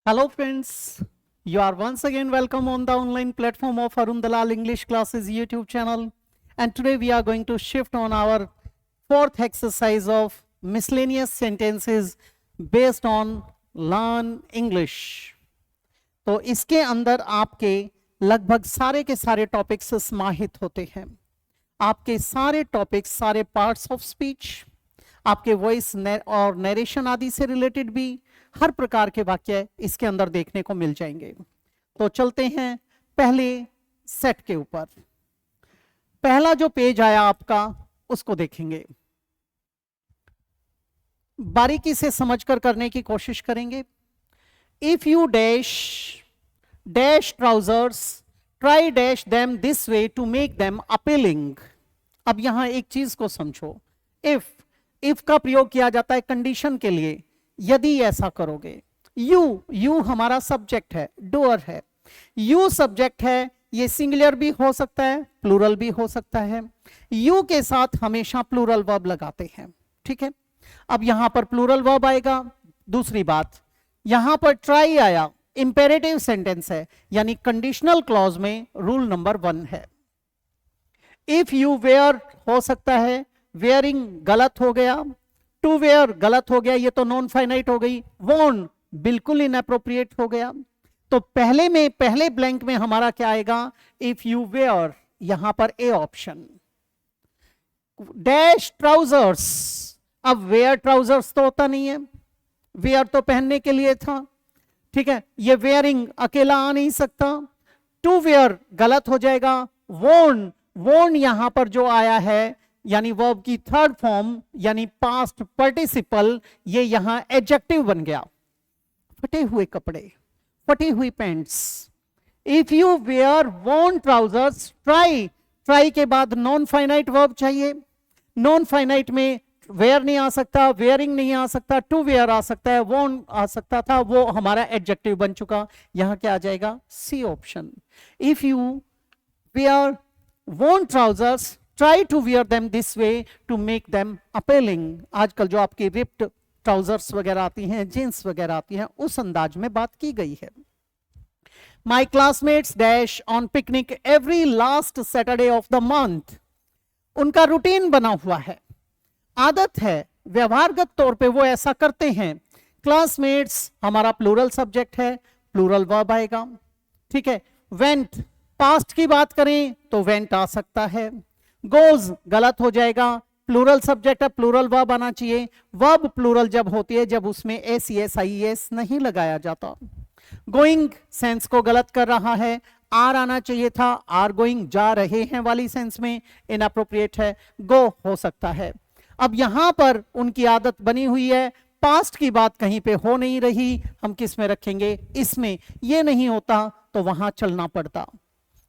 Hello friends, you are once again welcome on the online platform of Arun Dalal English Classes YouTube channel, and today we are going to shift on our fourth exercise of miscellaneous sentences based on Learn English. तो इसके अंदर आपके लगभग सारे के सारे topics समाहित होते हैं। आपके सारे टॉपिक्स, सारे पार्ट्स ऑफ स्पीच, आपके वॉइस और नरेशन आदि से रिलेटेड भी हर प्रकार के वाक्य इसके अंदर देखने को मिल जाएंगे। तो चलते हैं पहले सेट के ऊपर। पहला जो पेज आया आपका उसको देखेंगे, बारीकी से समझकर करने की कोशिश करेंगे। If you dash dash trousers try dash them this way to make them appealing. अब यहां एक चीज को समझो, इफ का प्रयोग किया जाता है कंडीशन के लिए। यदि ऐसा करोगे, यू हमारा सब्जेक्ट है, डूअर है, यू सब्जेक्ट है, ये सिंगुलर भी हो सकता है, प्लूरल भी हो सकता है। यू के साथ हमेशा प्लूरल वर्ब लगाते हैं, ठीक है। अब यहां पर प्लूरल वर्ब आएगा। दूसरी बात, यहां पर ट्राई आया, इंपेरेटिव सेंटेंस है, यानी कंडीशनल क्लॉज में रूल नंबर 1 है। इफ यू वेयर हो सकता है, वेयरिंग गलत हो गया, टू वेयर गलत हो गया, ये तो नॉन फाइनाइट हो गई। वॉन बिल्कुल इनएप्रोप्रिएट हो गया। तो पहले ब्लैंक में हमारा क्या आएगा? इफ यू वेयर, यहां पर ए ऑप्शन। डैश ट्राउजर्स, अब वेयर ट्राउजर्स तो होता नहीं है, वेयर तो पहनने के लिए था, ठीक है। ये वेयरिंग अकेला आ नहीं सकता। टू वेयर गलत हो जाएगा। वॉन यहां पर जो आया है, यानी वर्ब की थर्ड फॉर्म, यानी पास्ट पार्टिसिपल, ये यहां एडजेक्टिव बन गया। फटे हुए कपड़े, फटी हुई pants. If you wear worn trousers, try के बाद नॉन फाइनाइट वर्ब चाहिए। नॉन फाइनाइट में वेयर नहीं आ सकता, वेयरिंग नहीं आ सकता, टू वेयर आ सकता है, वॉन आ सकता था, वो हमारा एडजेक्टिव बन चुका। यहां क्या आ जाएगा? C option. If you wear worn trousers try to wear them this way to make them appealing. आजकल जो आपकी रिप्ड ट्राउजर्स वगैरह आती हैं, जींस वगैरह आती हैं, उस अंदाज में बात की गई है। My classmates dash on picnic every last Saturday of the month. उनका रूटीन बना हुआ है, आदत है, व्यवहारगत तौर पे वो ऐसा करते हैं। क्लासमेट्स हमारा प्लूरल सब्जेक्ट है, प्लूरल वर्ब आएगा, ठीक है। वेंट, पास्ट की बात करें तो वेंट आ सकता है। गोज गलत हो जाएगा, प्लूरल सब्जेक्ट है, प्लूरल वर्ब आना चाहिए। वर्ब प्लूरल जब होती है, जब उसमें एस नहीं लगाया जाता। गोइंग सेंस को गलत कर रहा है, आर आना चाहिए था, आर गोइंग जा रहे हैं वाली सेंस में इनअप्रोप्रिएट है, गो हो सकता है। अब यहां पर उनकी आदत बनी हुई है, पास्ट की बात कहीं पे हो नहीं रही, हम किस में रखेंगे? इसमें। ये नहीं होता तो वहां चलना पड़ता,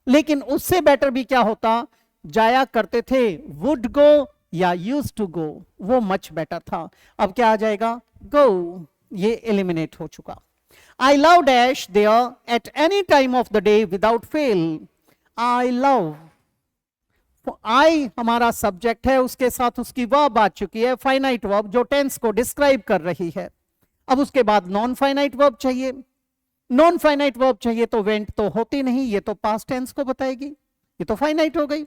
लेकिन उससे बेटर भी क्या होता? जाया करते थे, वुड गो या यूज टू गो, वो मच बेटर था। अब क्या आ जाएगा? गो, ये एलिमिनेट हो चुका। I love dash there at any time of the day without fail. I love, I हमारा सब्जेक्ट है, उसके साथ उसकी वर्ब आ चुकी है, फाइनाइट वर्ब जो टेंस को डिस्क्राइब कर रही है। अब उसके बाद नॉन फाइनाइट वर्ब चाहिए। नॉन फाइनाइट वर्ब चाहिए तो वेंट तो होती नहीं, ये तो पास्ट टेंस को बताएगी, ये तो फाइनाइट हो गई।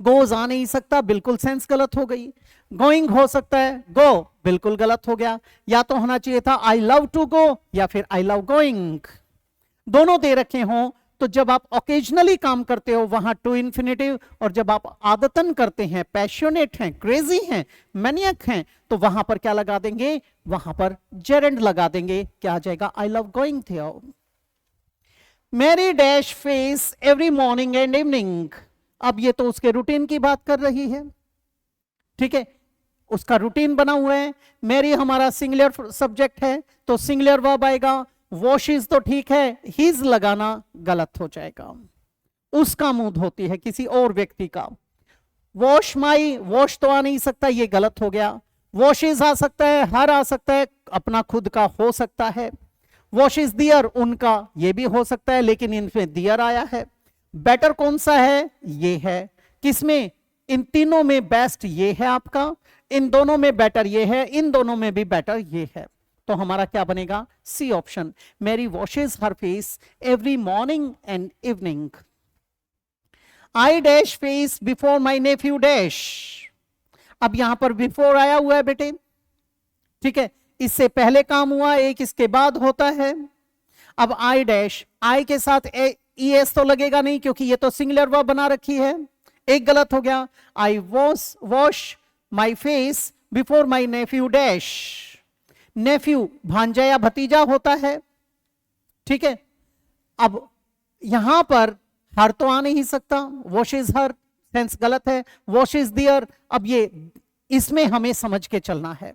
गोज आ नहीं सकता, बिल्कुल सेंस गलत हो गई। गोइंग हो सकता है, गो बिल्कुल गलत हो गया। या तो होना चाहिए था आई लव टू गो या फिर आई लव गोइंग, दोनों दे रखे हों। तो जब आप ओकेजनली काम करते हो वहां टू इन्फिनेटिव, और जब आप आदतन करते हैं, पैशनेट हैं, क्रेजी हैं, मैनियक हैं, तो वहां पर क्या लगा देंगे? वहां पर जेरेंड लगा देंगे। क्या आ जाएगा? I love going there. Mary dash face every morning and evening. अब ये तो उसके रूटीन की बात कर रही है, ठीक है, उसका रूटीन बना हुआ है। मेरी हमारा सिंगुलर सब्जेक्ट है, तो सिंगुलर वर्ब आएगा। वॉशेस तो ठीक है, हीज लगाना गलत हो जाएगा, उसका मुंह धोती है, किसी और व्यक्ति का। वॉश माई, वॉश तो आ नहीं सकता, ये गलत हो गया। वॉशेस आ सकता है, हर आ सकता है, अपना खुद का हो सकता है। वॉशेस दियर, उनका, ये भी हो सकता है, लेकिन इनमें दियर आया है। बेटर कौन सा है? ये है। किसमें? इन तीनों में बेस्ट ये है आपका, इन दोनों में बेटर ये है, इन दोनों में भी बेटर ये है। तो हमारा क्या बनेगा? C option. Mary washes her face every morning and evening. I dash face before my nephew dash. अब यहां पर बिफोर आया हुआ है बेटे, ठीक है, इससे पहले काम हुआ, एक इसके बाद होता है। अब आई डैश, आई के साथ ES तो लगेगा नहीं क्योंकि ये तो सिंगुलर वर्ब बना रखी है, एक गलत हो गया। I wash my face before my nephew dash. Nephew भांजा या भतीजा होता है, ठीक है। अब यहां पर हर तो आ नहीं सकता, वॉश इज हर, सेंस गलत है, वॉश इज दियर। अब ये इसमें हमें समझ के चलना है।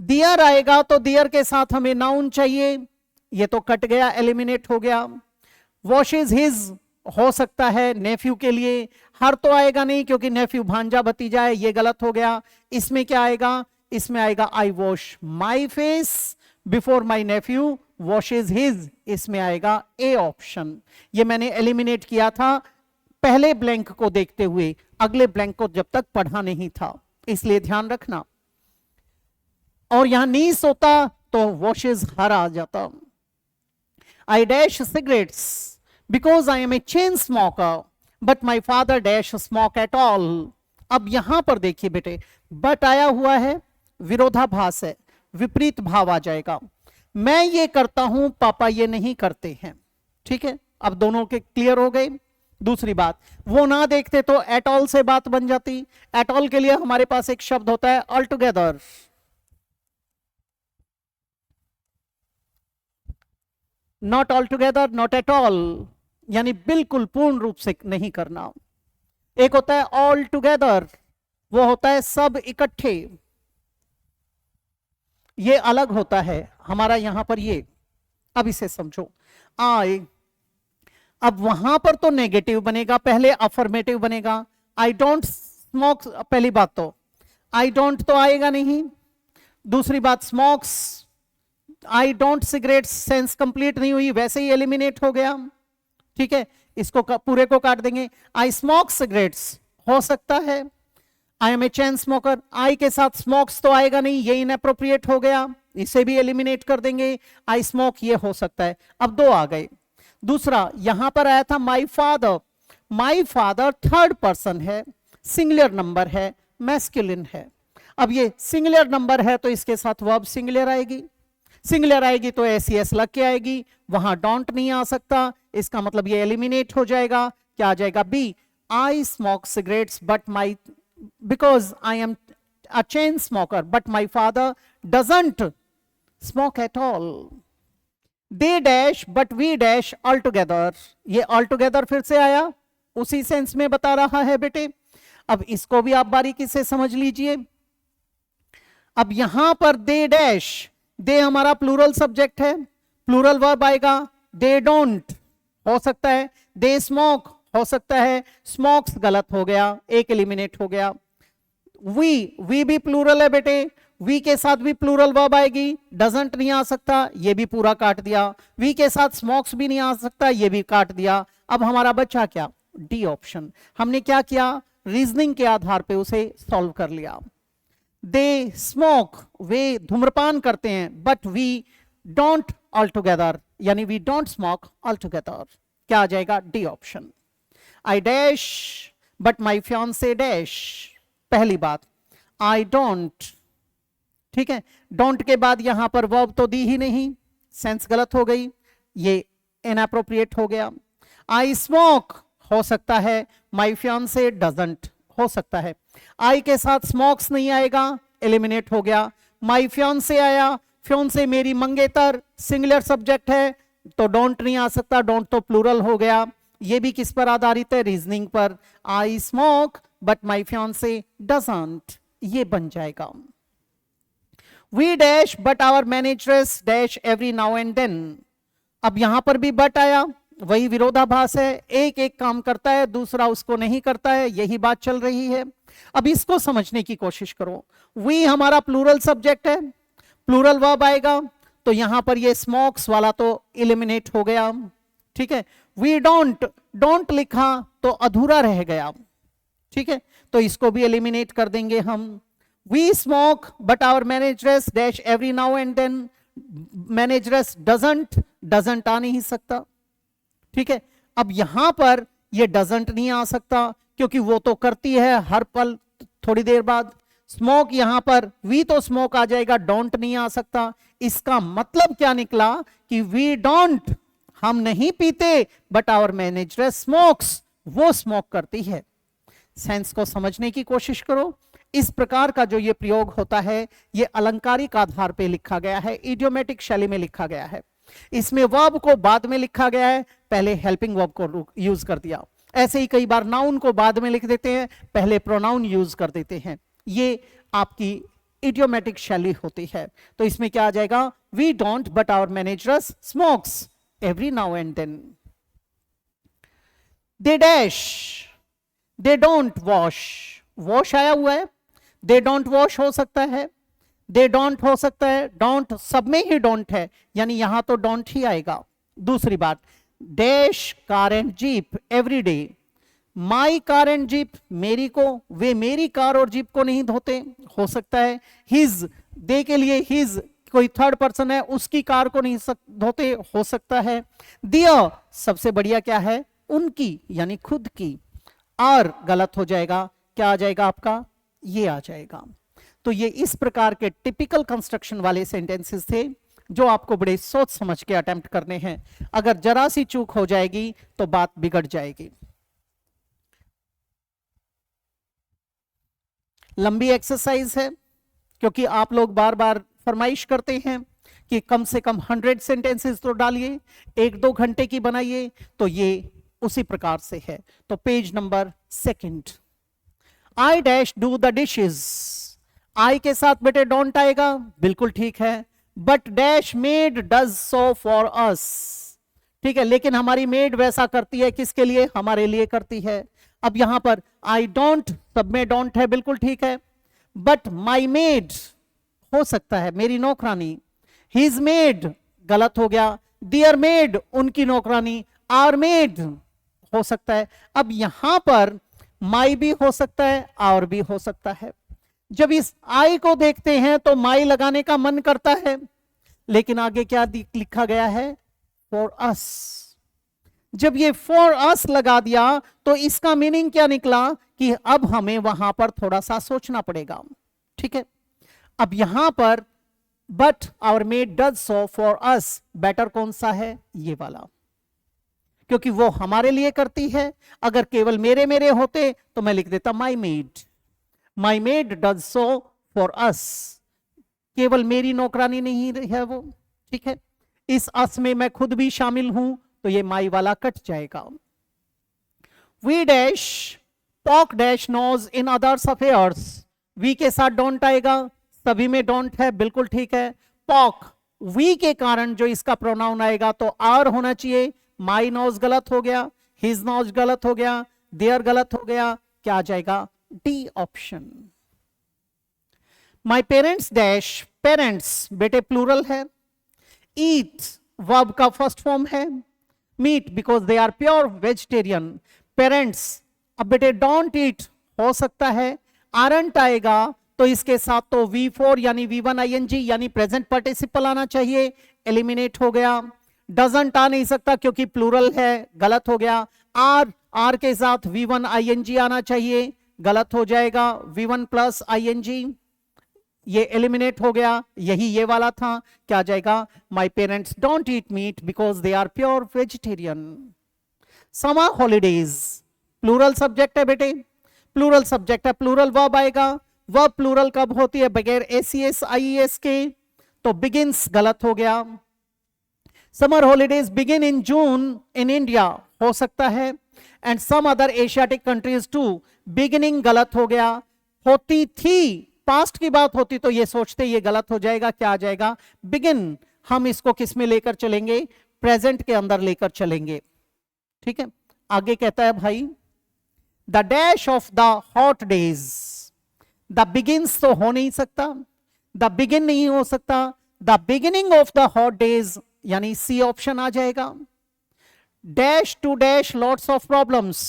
दियर आएगा तो दियर के साथ हमें नाउन चाहिए, ये तो कट गया, एलिमिनेट हो गया। वॉश इज हिज हो सकता है नेफ्यू के लिए, हर तो आएगा नहीं क्योंकि नेफ्यू भांजा भतीजा है, ये गलत हो गया। इसमें क्या आएगा? इसमें आएगा I wash my face before my nephew washes his, इसमें आएगा ए ऑप्शन। ये मैंने एलिमिनेट किया था पहले ब्लैंक को देखते हुए, अगले ब्लैंक को जब तक पढ़ा नहीं था, इसलिए ध्यान रखना। और यहां नीस होता तो वॉशेज हर आ जाता। I dash cigarettes because I am a chain smoker but my father dash smoke at all. अब यहां पर देखिए बेटे, बट आया हुआ है, विरोधाभास है, विपरीत भाव आ जाएगा। मैं ये करता हूं, पापा ये नहीं करते हैं, ठीक है। अब दोनों के क्लियर हो गए। दूसरी बात, वो ना देखते तो एट ऑल से बात बन जाती। एट ऑल के लिए हमारे पास एक शब्द होता है all together. Not all together, not at all, यानी बिल्कुल पूर्ण रूप से नहीं करना। एक होता है ऑल टुगेदर, वो होता है सब इकट्ठे, ये अलग होता है हमारा यहां पर ये। अब इसे समझो, आई, अब वहां पर तो नेगेटिव बनेगा, पहले अफर्मेटिव बनेगा। आई डोंट स्मोक, पहली बात तो आई डोंट तो आएगा नहीं। दूसरी बात smokes, I don't cigarette sense complete नहीं हुई, वैसे ही एलिमिनेट हो गया, ठीक है। इसको पूरे को काट देंगे। आई स्मोक सिगरेट्स हो सकता है। I am a chain smoker, I के साथ स्मोक्स तो आएगा नहीं, ये इनएप्रोप्रिएट हो गया, इसे भी एलिमिनेट कर देंगे। आई स्मोक ये हो सकता है। अब दो आ गए। दूसरा यहां पर आया था my father, my father third person है, सिंगुलर नंबर है, मैस्कुलिन है। अब ये सिंगुलर नंबर है तो इसके साथ वर्ब सिंगुलर आएगी, सिंगुलर आएगी तो एस लग के आएगी, वहां डोंट नहीं आ सकता, इसका मतलब ये एलिमिनेट हो जाएगा। क्या आ जाएगा? B, I smoke cigarettes but my, because I am a chain smoker but my father doesn't smoke at all. They dash but we dash all together, ये all together फिर से आया, उसी सेंस में बता रहा है बेटे। अब इसको भी आप बारीकी से समझ लीजिए। अब यहां पर दे डैश, दे हमारा प्लूरल सब्जेक्ट है, प्लूरल वर्ब आएगा। दे डोंट हो सकता है, दे स्मोक हो सकता है, स्मोक्स गलत हो गया, एक एलिमिनेट हो गया। वी भी प्लूरल है बेटे, वी के साथ भी प्लूरल वर्ब आएगी, डजंट नहीं आ सकता, ये भी पूरा काट दिया। वी के साथ स्मोक्स भी नहीं आ सकता, ये भी काट दिया। अब हमारा बच्चा क्या? D option. हमने क्या किया? रीजनिंग के आधार पे उसे सॉल्व कर लिया। दे स्मोक, वे धूम्रपान करते हैं, but we don't all together, यानी we don't smoke all together. क्या आ जाएगा? D option. I dash but my fiancee dash, पहली बात आई डोंट, ठीक है। डोंट के बाद यहां पर वर्ब तो दी ही नहीं, सेंस गलत हो गई, ये इनएप्रोप्रिएट हो गया। आई स्मोक हो सकता है, माई फियांसे डजंट हो सकता है। आई के साथ स्मोक्स नहीं आएगा, एलिमिनेट हो गया। माई फियांसे आया, फियांसे मेरी मंगेतर, सिंगुलर सब्जेक्ट है तो डोंट नहीं आ सकता, डोंट तो प्लूरल हो गया। ये भी किस पर आधारित है? रीजनिंग पर। I smoke but my fiancee doesn't, ये बन जाएगा। We dash but our managers dash every now and then. अब यहां पर भी बट आया, वही विरोधाभास है, एक एक काम करता है, दूसरा उसको नहीं करता है, यही बात चल रही है। अब इसको समझने की कोशिश करो। वी हमारा प्लूरल सब्जेक्ट है, प्लूरल वर्ब आएगा तो यहां पर ये स्मोक्स वाला तो एलिमिनेट हो गया, ठीक है। वी डोंट, डोंट लिखा तो अधूरा रह गया, ठीक है, तो इसको भी एलिमिनेट कर देंगे हम। We smoke but our managers dash every now and then manage rest doesn't आ नहीं सकता, ठीक है। अब यहां पर ये डजंट नहीं आ सकता क्योंकि वो तो करती है हर पल थोड़ी देर बाद। स्मोक यहां पर वी तो स्मोक आ जाएगा, डोंट नहीं आ सकता। इसका मतलब क्या निकला कि वी डोंट, हम नहीं पीते, बट आवर मैनेजर स्मोक्स, वो स्मोक करती है। सेंस को समझने की कोशिश करो। इस प्रकार का जो ये प्रयोग होता है ये अलंकारिक आधार पे लिखा गया है, इडियोमेटिक शैली में लिखा गया है। इसमें वर्ब को बाद में लिखा गया है, पहले हेल्पिंग वर्ब को यूज कर दिया। ऐसे ही कई बार नाउन को बाद में लिख देते हैं, पहले प्रोनाउन यूज कर देते हैं। ये आपकी इडियोमेटिक शैली होती है। तो इसमें क्या आ जाएगा, we don't but our managers smokes every now and then. They dash, they don't wash, wash आया हुआ है, दे डोंट वॉश हो सकता है, दे डोंट हो सकता है, डोंट सब में ही डोंट है, यानी यहां तो डोंट ही आएगा। दूसरी बात, dash car and jeep every day, my car and jeep, मेरी को, वे मेरी कार और जीप को नहीं धोते, हो सकता है। हिज, दे के लिए हिज, कोई थर्ड पर्सन है, उसकी कार को नहीं धोते, हो सकता है। दिया, सबसे बढ़िया क्या है, उनकी यानी खुद की। आर गलत हो जाएगा, क्या आ जाएगा आपका, ये आ जाएगा। तो ये इस प्रकार के टिपिकल कंस्ट्रक्शन वाले सेंटेंसेस थे जो आपको बड़े सोच समझ के अटेम्प्ट करने हैं। अगर जरा सी चूक हो जाएगी तो बात बिगड़ जाएगी। लंबी एक्सरसाइज है क्योंकि आप लोग बार बार फरमाइश करते हैं कि कम से कम 100 सेंटेंसेस तो डालिए, 1-2 घंटे की बनाइए, तो ये उसी प्रकार से है। तो page number 2, I dash do the dishes, I के साथ बेटे डोंट आएगा, बिल्कुल ठीक है। But dash maid does so for us, ठीक है, लेकिन हमारी मेड वैसा करती है, किसके लिए, हमारे लिए करती है। अब यहां पर आई डोंट, सब में डोंट है, बिल्कुल ठीक है। बट माई मेड हो सकता है, मेरी नौकरानी। हिज मेड गलत हो गया। दियर मेड, उनकी नौकरानी। आर मेड हो सकता है। अब यहां पर माई भी हो सकता है, और भी हो सकता है। जब इस आई को देखते हैं तो माई लगाने का मन करता है, लेकिन आगे क्या लिखा गया है, फॉर अस। जब ये फॉर अस लगा दिया तो इसका मीनिंग क्या निकला कि अब हमें वहां पर थोड़ा सा सोचना पड़ेगा, ठीक है। अब यहां पर but our maid does so for us, better कौन सा है, ये वाला, क्योंकि वो हमारे लिए करती है। अगर केवल मेरे मेरे होते तो मैं लिख देता my maid does so for us, केवल मेरी नौकरानी नहीं है वो, ठीक है। इस अस में मैं खुद भी शामिल हूं तो ये माई वाला कट जाएगा। We dash talk dash nose in others affairs, we के साथ डोंट आएगा, सभी में डोंट है, बिल्कुल ठीक है। टॉक, वी के कारण जो इसका प्रोनाउन आएगा तो आर होना चाहिए, माई नोज गलत हो गया, हिज नोज गलत हो गया, देयर गलत हो गया, क्या आ जाएगा, D option. My parents dash, parents बेटे प्लूरल है। ईट वर्ब का फर्स्ट फॉर्म है। Meat because they are pure vegetarian. Parents, अब बेटे डोंट ईट हो सकता है, आरंट आएगा तो इसके साथ तो V4 यानी V1 ING यानी प्रेजेंट पार्टिसिपल आना चाहिए, एलिमिनेट हो गया। डजंट आ नहीं सकता क्योंकि प्लूरल है, गलत हो गया। आर के साथ V1 ING आना चाहिए, गलत हो जाएगा। V1 प्लस ING ये एलिमिनेट हो गया, यही ये वाला था, क्या आ जाएगा, my parents don't eat meat because they are pure vegetarian. Summer holidays, plural subject है बेटे, प्लूरल सब्जेक्ट है, प्लूरल वर्ब आएगा। वर्ब प्लूरल कब होती है, बगैर ACS IES के, तो बिगिंस गलत हो गया। Summer holidays begin in June in India हो सकता है, and some other Asiatic countries too, beginning गलत हो गया। होती थी, पास्ट की बात होती तो ये सोचते ये गलत हो जाएगा, क्या आ जाएगा, बिगिन। हम इसको किस में लेकर चलेंगे, प्रेजेंट के अंदर लेकर चलेंगे, ठीक है। आगे कहता है भाई, the dash of the hot days, the begins तो हो नहीं सकता, द बिगिन नहीं हो सकता, the beginning of the hot days यानी सी ऑप्शन आ जाएगा। Dash to dash lots of problems,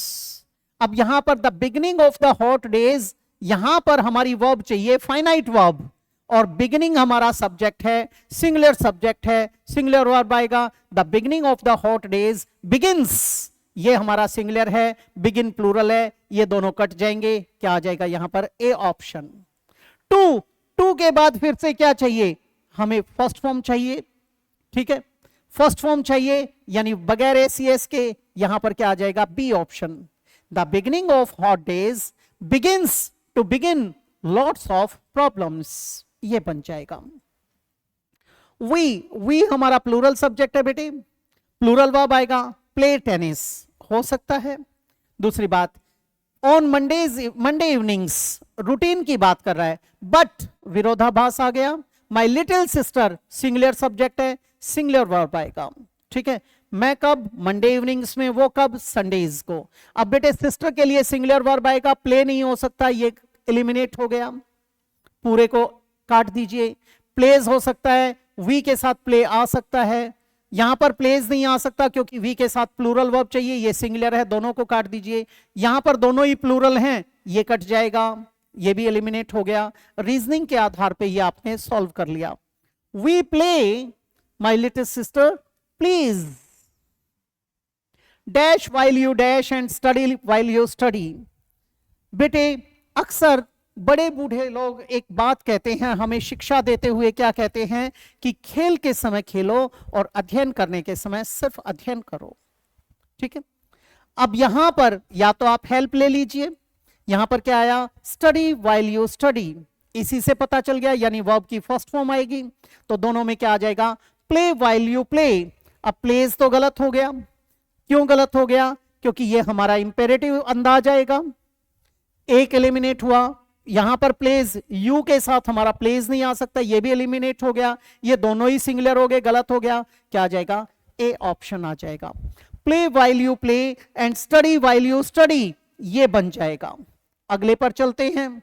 अब यहां पर the beginning of the hot days, यहां पर हमारी वर्ब चाहिए फाइनाइट वर्ब, और बिगिनिंग हमारा सब्जेक्ट है, सिंगुलर सब्जेक्ट है, सिंगुलर वर्ब आएगा। The beginning of the hot days begins, ये हमारा सिंगुलर है, बिगिन प्लूरल है, ये दोनों कट जाएंगे। क्या आ जाएगा यहां पर? A option. टू के बाद फिर से क्या चाहिए हमें? फर्स्ट फॉर्म चाहिए, ठीक है, फर्स्ट फॉर्म चाहिए, यानी बगैर एसीएस के। यहां पर क्या आ जाएगा? B option. The beginning of hot days begins to begin lots of problems, ये बन जाएगा। वी हमारा प्लूरल सब्जेक्ट है बेटे, प्लूरल वर्ब आएगा। प्ले टेनिस हो सकता है। दूसरी बात, ऑन मंडे इवनिंग्स, रूटीन की बात कर रहा है, बट विरोधाभास आ गया। माई लिटिल सिस्टर सिंगुलर सब्जेक्ट है, सिंगुलर वर्ब आएगा, ठीक है। मैं कब? मंडे इवनिंग्स में, वो कब? संडेज को। अब बेटे सिस्टर के लिए सिंगुलर वर्ब आएगा, प्ले नहीं हो सकता, ये एलिमिनेट हो गया, पूरे को काट दीजिए। प्लेज हो सकता है, वी के साथ प्ले आ सकता है, यहां पर प्लेज नहीं आ सकता क्योंकि वी के साथ प्लूरल वर्ब चाहिए, ये सिंगुलर है, दोनों को काट दीजिए। यहां पर दोनों ही प्लूरल हैं, ये कट जाएगा, ये भी एलिमिनेट हो गया। रीजनिंग के आधार पे ये आपने सॉल्व कर लिया। We play my little sister please dash while you dash and study while you study. बेटे अक्सर बड़े बूढ़े लोग एक बात कहते हैं, हमें शिक्षा देते हुए क्या कहते हैं कि खेल के समय खेलो और अध्ययन करने के समय सिर्फ अध्ययन करो, ठीक है। अब यहां पर या तो आप हेल्प ले लीजिए, यहां पर क्या आया? स्टडी वाइल यू स्टडी, इसी से पता चल गया, यानी वर्ब की फर्स्ट फॉर्म आएगी। तो दोनों में क्या आ जाएगा? Play while you play. अब प्लेज तो गलत हो गया, क्यों गलत हो गया? क्योंकि ये हमारा इंपेरेटिव अंदाज आएगा, एक एलिमिनेट हुआ। यहां पर प्लेज, यू के साथ हमारा प्लेज नहीं आ सकता, ये भी एलिमिनेट हो गया। ये दोनों ही सिंगुलर हो गए, गलत हो गया। क्या आ जाएगा? ए ऑप्शन आ जाएगा। Play while you play and study while you study, ये बन जाएगा। अगले पर चलते हैं।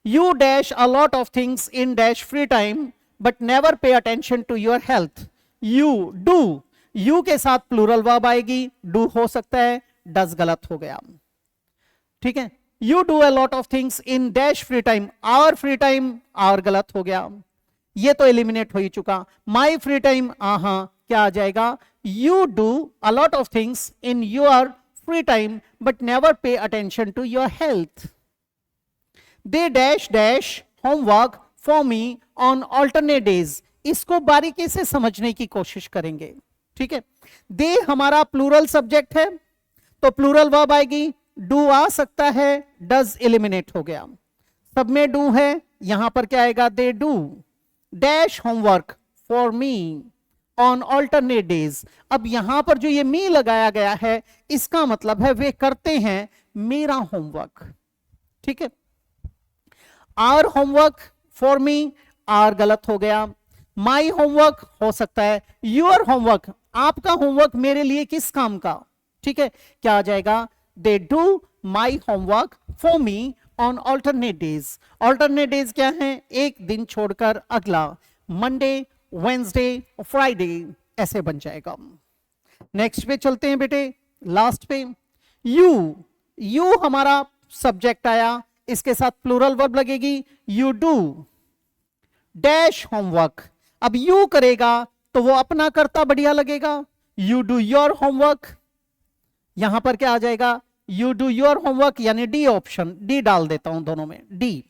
You dash a lot of things in dash free time but never pay attention to your health. You do, you के साथ प्लूरल वर्ब आएगी, डू हो सकता है, डज गलत हो गया, ठीक है। You do a lot of things in dash free time, our free time, our गलत हो गया, ये तो एलिमिनेट हो ही चुका। माई फ्री टाइम, क्या आ जाएगा? You do a lot of things in your free time but never pay attention to your health. They dash dash homework for me on alternate days, इसको बारीकी से समझने की कोशिश करेंगे, ठीक है। दे हमारा प्लूरल सब्जेक्ट है, तो प्लूरल वर्ब आएगी, डू आ सकता है, डज एलिमिनेट हो गया। सब में डू है, यहां पर क्या आएगा? They do dash homework for me on alternate days. अब यहां पर जो ये मी लगाया गया है, इसका मतलब है वे करते हैं मेरा होमवर्क, ठीक है। Our homework for me, are गलत हो गया। माई होमवर्क हो सकता है, योर होमवर्क, आपका होमवर्क मेरे लिए किस काम का, ठीक है। क्या आ जाएगा? They do my homework for me on alternate days. Alternate days क्या है? एक दिन छोड़कर अगला, मंडे, वेंसडे, फ्राइडे, ऐसे बन जाएगा। नेक्स्ट पे चलते हैं बेटे, लास्ट पे। यू हमारा सब्जेक्ट आया, इसके साथ प्लूरल वर्ब लगेगी, यू डू डैश होमवर्क। अब यू करेगा तो वो अपना करता बढ़िया लगेगा, यू डू योर होमवर्क। यहां पर क्या आ जाएगा? यू डू योर होमवर्क, यानी डी ऑप्शन, डी डाल देता हूं दोनों में, डी,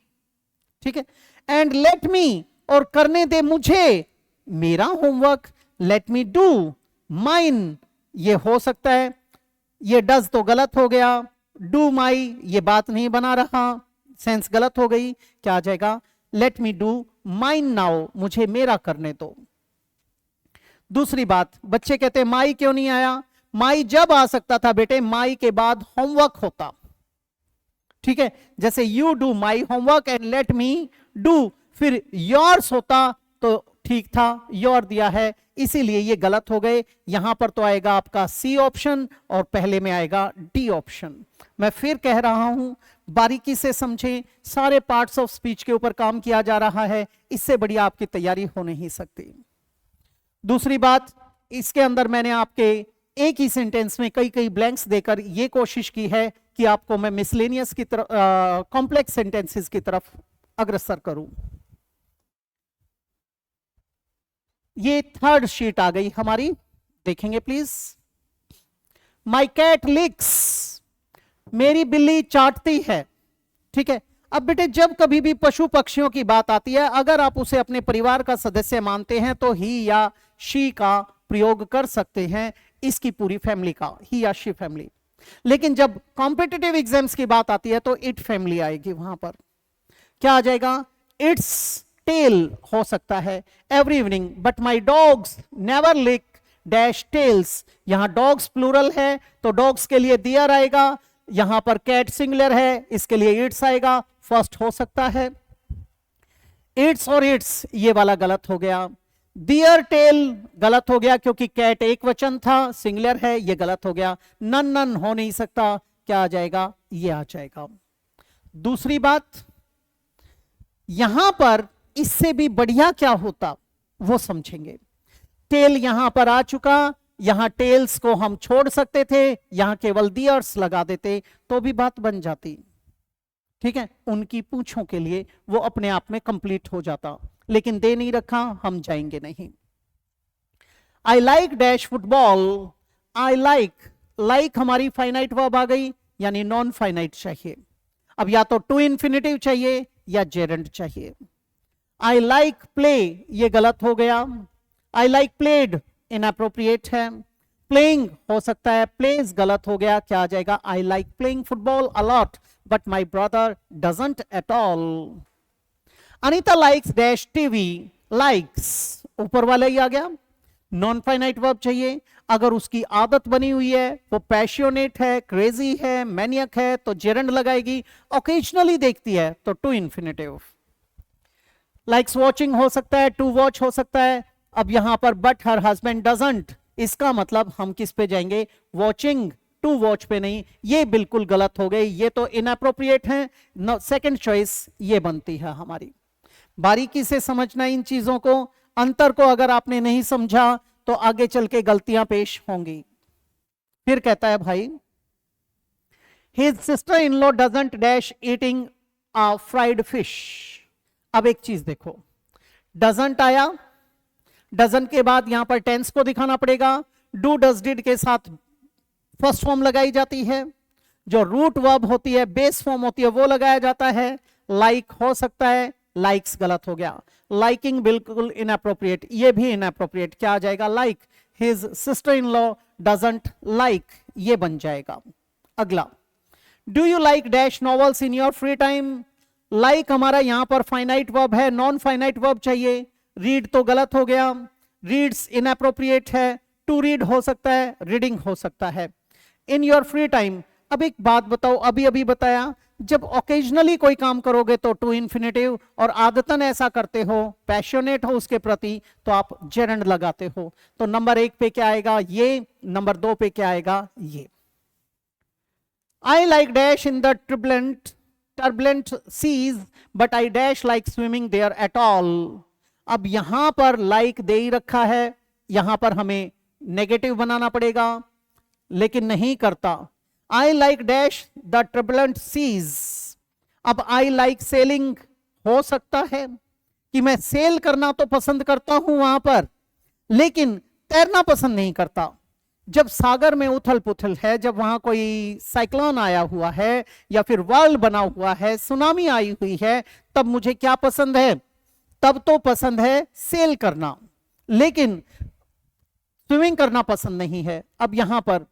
ठीक है। एंड लेट मी, और करने दे मुझे मेरा homework, let me do mine, ये हो सकता है, ये डज तो गलत हो गया, डू माई ये बात नहीं बना रहा, सेंस गलत हो गई। क्या आ जाएगा? Let me do mine now, मुझे मेरा करने दो। दूसरी बात, बच्चे कहते हैं माई क्यों नहीं आया? माई जब आ सकता था बेटे, माई के बाद होमवर्क होता, ठीक है। जैसे you do my homework and let me do, फिर योर्स होता तो ठीक था, योर दिया है, इसीलिए ये गलत हो गए। यहां पर तो आएगा आपका सी ऑप्शन और पहले में आएगा डी ऑप्शन। मैं फिर कह रहा हूं, बारीकी से समझें, सारे पार्ट्स ऑफ स्पीच के ऊपर काम किया जा रहा है, इससे बढ़िया आपकी तैयारी हो नहीं सकती। दूसरी बात, इसके अंदर मैंने आपके एक ही सेंटेंस में कई कई ब्लैंक्स देकर यह कोशिश की है कि आपको मैं मिसलेनियस की तरफ, कॉम्प्लेक्स सेंटेंसेस की तरफ अग्रसर करूं। ये थर्ड शीट आ गई हमारी, देखेंगे प्लीज। माई कैट लिक्स, मेरी बिल्ली चाटती है। ठीक है, अब बेटे जब कभी भी पशु पक्षियों की बात आती है, अगर आप उसे अपने परिवार का सदस्य मानते हैं तो ही या शी का प्रयोग कर सकते हैं, इसकी पूरी फैमिली का, ही या शी फैमिली। लेकिन जब कॉम्पिटिटिव एग्जाम्स की बात आती है तो इट फैमिली आएगी। वहां पर क्या आ जाएगा? इट्स टेल हो सकता है। Every evening but my dogs never lick dash tails, यहां डॉग्स प्लूरल है तो डॉग्स के लिए दियर आएगा, यहां पर कैट सिंगुलर है इसके लिए इट्स आएगा, फर्स्ट हो सकता है। इट्स और इट्स ये वाला गलत हो गया। डियर टेल गलत हो गया क्योंकि कैट एक वचन था, सिंगुलर है, ये गलत हो गया। नन नन हो नहीं सकता, क्या आ जाएगा? ये आ जाएगा। दूसरी बात, यहां पर इससे भी बढ़िया क्या होता वो समझेंगे। टेल यहां पर आ चुका, यहां टेल्स को हम छोड़ सकते थे, यहां केवल डियर्स लगा देते तो भी बात बन जाती। ठीक है, उनकी पूंछों के लिए वो अपने आप में कंप्लीट हो जाता, लेकिन दे नहीं रखा, हम जाएंगे नहीं। आई लाइक डैश फुटबॉल, आई लाइक हमारी फाइनाइट वर्ब आ गई, यानी नॉन फाइनाइट चाहिए। अब या तो टू इन्फिनिटिव चाहिए या जेरेंड चाहिए। आई लाइक प्ले ये गलत हो गया। आई लाइक प्लेड इनअप्रोप्रिएट है। प्लेइंग हो सकता है, प्लेज गलत हो गया, क्या आ जाएगा? I like playing football a lot but my brother doesn't at all. Anita likes dash TV, likes ऊपर वाला ही आ गया, नॉन फाइनाइट वर्ब चाहिए। अगर उसकी आदत बनी हुई है, वो पैशनेट है, क्रेजी है, मैनियक है तो जेरंड लगाएगी। ओकेजनली देखती है तो टू इन्फिनिटिव। लाइक्स वॉचिंग हो सकता है, टू वॉच हो सकता है। अब यहां पर बट हर हस्बैंड डजंट, इसका मतलब हम किस पे जाएंगे? वॉचिंग, टू वॉच पे नहीं, ये बिल्कुल गलत हो गई, ये तो इनअप्रोप्रिएट है। सेकंड चॉइस ये बनती है हमारी। बारीकी से समझना इन चीजों को, अंतर को अगर आपने नहीं समझा तो आगे चल के गलतियां पेश होंगी। फिर कहता है भाई, his sister in law doesn't dash eating a fried fish. अब एक चीज देखो, डजंट आया, डजंट के बाद यहां पर टेंस को दिखाना पड़ेगा। डू डज डिड के साथ फर्स्ट फॉर्म लगाई जाती है, जो रूट वर्ब होती है, बेस फॉर्म होती है, वो लगाया जाता है। लाइक हो सकता है, लाइक्स गलत हो गया। लाइकिंग बिल्कुल इनअप्रोप्रिएट, ये भी इनअप्रोप्रिएट, क्या आ जाएगा? Like his sister in law doesn't like, ये बन जाएगा। अगला, do you like dash novels in your free time. Like हमारा यहां पर फाइनाइट वर्ब है, नॉन फाइनाइट वर्ब चाहिए। रीड तो गलत हो गया, रीड्स इनअप्रोप्रिएट है। टू रीड हो सकता है, रीडिंग हो सकता है। इन योर फ्री टाइम, अब एक बात बताओ, अभी अभी बताया, जब ओकेजनली कोई काम करोगे तो टू इन्फिनिटिव, और आदतन ऐसा करते हो, पैशनेट हो उसके प्रति, तो आप जेरंड लगाते हो। तो नंबर 1 पे क्या आएगा? ये। नंबर 2 पे क्या आएगा? ये। I like dash in the turbulent seas but I dash like swimming there at all. अब यहां पर लाइक दे ही रखा है, यहां पर हमें नेगेटिव बनाना पड़ेगा, लेकिन नहीं करता। I like dash the turbulent seas. अब आई लाइक सेलिंग हो सकता है कि मैं सेल करना तो पसंद करता हूं वहां पर, लेकिन तैरना पसंद नहीं करता। जब सागर में उथल पुथल है, जब वहां कोई साइक्लोन आया हुआ है या फिर वर्ल्ड बना हुआ है, सुनामी आई हुई है, तब मुझे क्या पसंद है? तब तो पसंद है सेल करना, लेकिन स्विमिंग करना पसंद नहीं है। अब यहां पर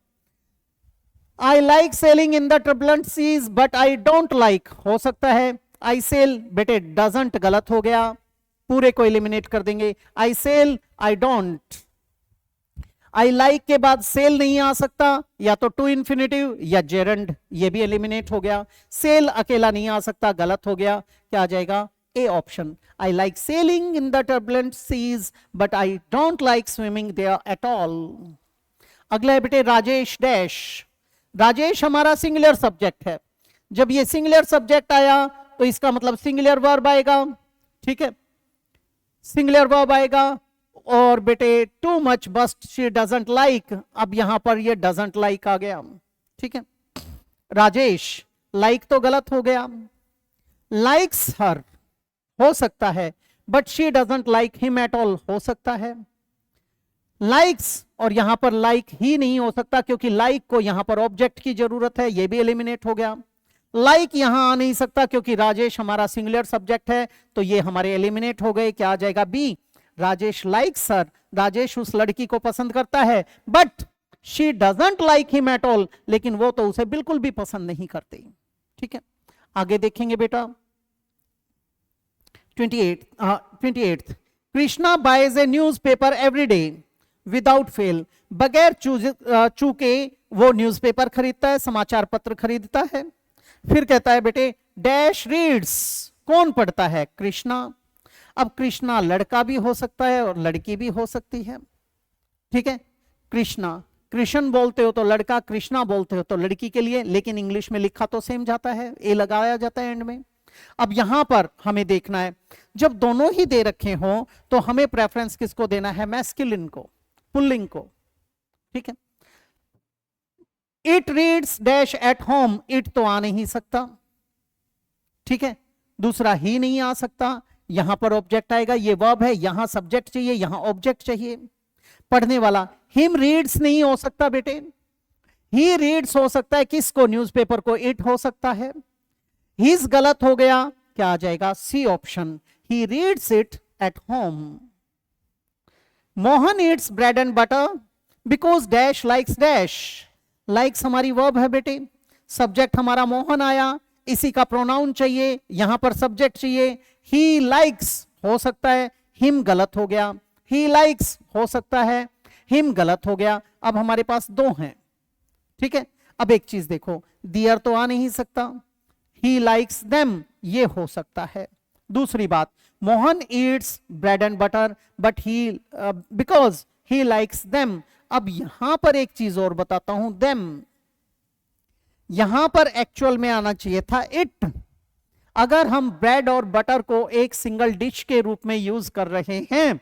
I like sailing in the turbulent seas but I don't like हो सकता है। आई सेल बेटे डजंट गलत हो गया, पूरे को एलिमिनेट कर देंगे। I sell, I don't. I like के बाद सेल नहीं आ सकता, या तो टू इन्फिनिटिव या जेरंड, ये भी एलिमिनेट हो गया। सेल अकेला नहीं आ सकता, गलत हो गया, क्या आ जाएगा? A option. I like sailing in the turbulent seas but I don't like swimming there at all. अगला है बेटे राजेश डैश। राजेश हमारा सिंगुलर सब्जेक्ट है, जब ये सिंगुलर सब्जेक्ट आया तो इसका मतलब सिंगुलर वर्ब आएगा। ठीक है, सिंगुलर वर्ब आएगा। और बेटे too much bust she doesn't like, अब यहां पर ये डजंट लाइक आ गया। ठीक है, राजेश लाइक तो गलत हो गया। लाइक्स हर हो सकता है, but she doesn't like him at all हो सकता है। लाइक्स, और यहां पर लाइक ही नहीं हो सकता क्योंकि लाइक को यहां पर ऑब्जेक्ट की जरूरत है, ये भी एलिमिनेट हो गया। लाइक यहां आ नहीं सकता क्योंकि राजेश हमारा सिंगुलर सब्जेक्ट है, तो ये हमारे एलिमिनेट हो गए। क्या आ जाएगा? B, Rajesh like sir, Rajesh उस लड़की को पसंद करता है, but she doesn't like him at all, लेकिन वो तो उसे बिल्कुल भी पसंद नहीं करती। ठीक है, आगे देखेंगे बेटा। 28th, Krishna buys a newspaper every day without fail, बगैर चूके वो न्यूज़पेपर खरीदता है, समाचार पत्र खरीदता है। फिर कहता है बेटे डैश रीड्स, कौन पढ़ता है? कृष्णा। अब कृष्णा लड़का भी हो सकता है और लड़की भी हो सकती है। ठीक है, कृष्णा, कृष्ण बोलते हो तो लड़का, कृष्णा बोलते हो तो लड़की के लिए, लेकिन इंग्लिश में लिखा तो सेम जाता है, ए लगाया जाता है एंड में। अब यहां पर हमें देखना है, जब दोनों ही दे रखे हो तो हमें प्रेफरेंस किसको देना है? मैस्कुलिन को, पुल्लिंग को। ठीक है, it reads dash at home, it तो आ नहीं सकता। ठीक है, दूसरा ही नहीं आ सकता, यहां पर ऑब्जेक्ट आएगा, ये वर्ब है, यहां सब्जेक्ट चाहिए, यहां ऑब्जेक्ट चाहिए। पढ़ने वाला, हिम रीड्स नहीं हो सकता बेटे, ही रीड्स हो सकता है, किसको? न्यूज़पेपर को, इट हो सकता है। हिज गलत हो गया, क्या आ जाएगा? C option, he reads it at home. Mohan eats bread and butter because dash likes dash, likes हमारी वर्ब है बेटे, सब्जेक्ट हमारा मोहन आया, इसी का प्रोनाउन चाहिए, यहां पर सब्जेक्ट चाहिए। ही लाइक्स हो सकता है, हिम गलत हो गया, ही लाइक्स हो सकता है, हिम गलत हो गया। अब हमारे पास दो हैं। ठीक है, अब एक चीज देखो, दियर तो आ नहीं सकता, ही लाइक्स देम ये हो सकता है। दूसरी बात, Mohan eats bread and butter but he because he likes them. अब यहां पर एक चीज और बताता हूं, देम यहां पर एक्चुअल में आना चाहिए था इट। अगर हम ब्रेड और बटर को एक सिंगल डिश के रूप में यूज कर रहे हैं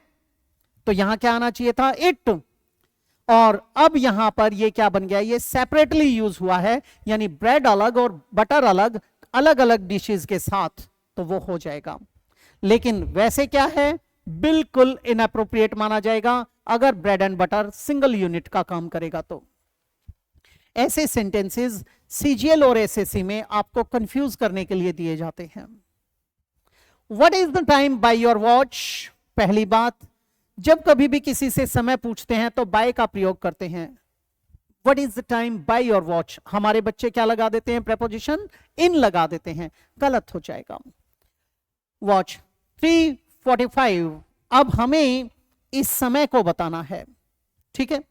तो यहां क्या आना चाहिए था? इट। और अब यहां पर ये क्या बन गया? ये सेपरेटली यूज हुआ है, यानी ब्रेड अलग और बटर अलग, अलग अलग डिशेस के साथ, तो वो हो जाएगा। लेकिन वैसे क्या है, बिल्कुल इनअप्रोप्रिएट माना जाएगा अगर bread and butter single unit का काम करेगा तो। ऐसे सेंटेंसेस सीजीएल और एसएससी में आपको कंफ्यूज करने के लिए दिए जाते हैं। What is the time by your watch? पहली बात, जब कभी भी किसी से समय पूछते हैं तो बाय का प्रयोग करते हैं। What is the time by your watch, हमारे बच्चे क्या लगा देते हैं? प्रेपोजिशन इन लगा देते हैं, गलत हो जाएगा। वॉच 3:45, अब हमें इस समय को बताना है। ठीक है,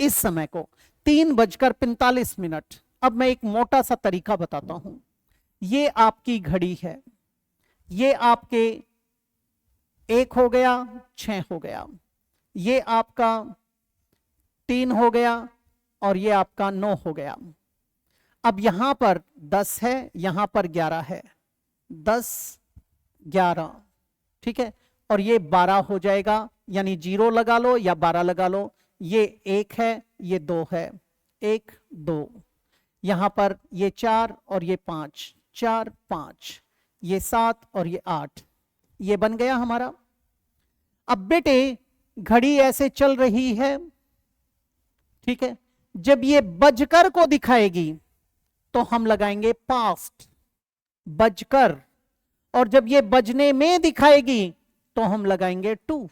इस समय को 3:45। अब मैं एक मोटा सा तरीका बताता हूं। ये आपकी घड़ी है, ये आपके 1 हो गया, 6 हो गया, ये आपका 3 हो गया और ये आपका 9 हो गया। अब यहां पर 10 है, यहां पर 11 है, 10 11, ठीक है, और ये 12 हो जाएगा, यानी 0 लगा लो या 12 लगा लो। ये 1 है, ये 2 है, 1 2, यहां पर ये 4 और ये 5, 4 5, ये 7 और ये 8, ये बन गया हमारा। अब बेटे घड़ी ऐसे चल रही है, ठीक है, जब ये बजकर को दिखाएगी तो हम लगाएंगे पास्ट, बजकर, और जब ये बजने में दिखाएगी तो हम लगाएंगे टू।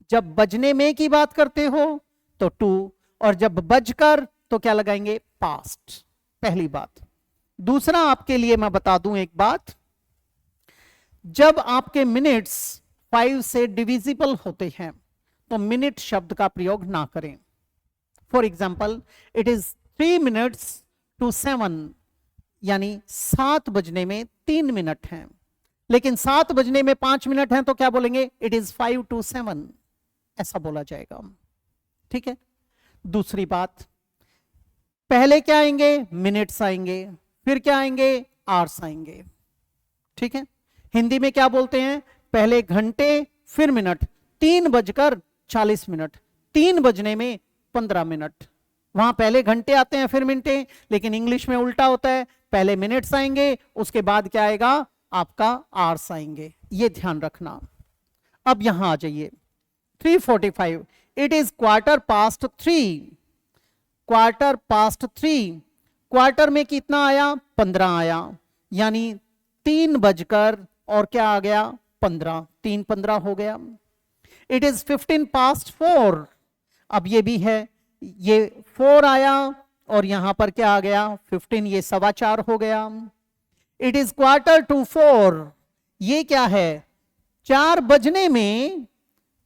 जब बजने में की बात करते हो तो टू, और जब बजकर तो क्या लगाएंगे? पास्ट। पहली बात। दूसरा आपके लिए मैं बता दूं एक बात, जब आपके मिनट्स 5 से डिविजिबल होते हैं तो मिनट शब्द का प्रयोग ना करें। For example, it is 3 minutes to 7, यानी 7 बजने में 3 मिनट हैं, लेकिन 7 बजने में 5 मिनट हैं तो क्या बोलेंगे? इट इज 5 to 7, ऐसा बोला जाएगा। ठीक है, दूसरी बात, पहले क्या आएंगे? मिनट्स आएंगे, फिर क्या आएंगे? आवर्स आएंगे। ठीक है, हिंदी में क्या बोलते हैं? पहले घंटे फिर मिनट। 3:40, 3 बजने में 15 मिनट। वहां पहले घंटे आते हैं फिर मिनटे, लेकिन इंग्लिश में उल्टा होता है, पहले मिनट्स आएंगे उसके बाद क्या आएगा? आपका आवर्स आएंगे। ये ध्यान रखना। अब यहां आ जाइए, 3:45. It is quarter past 3. Quarter past 3. Quarter में कितना आया? 15 आया, यानी 3 बजकर और क्या आ गया? 15. 3:15 हो गया. It is 15 past 4. अब ये भी है, ये 4 आया और यहां पर क्या आ गया? 15. ये 4:15 हो गया. It is quarter to 4. ये क्या है? 4 बजने में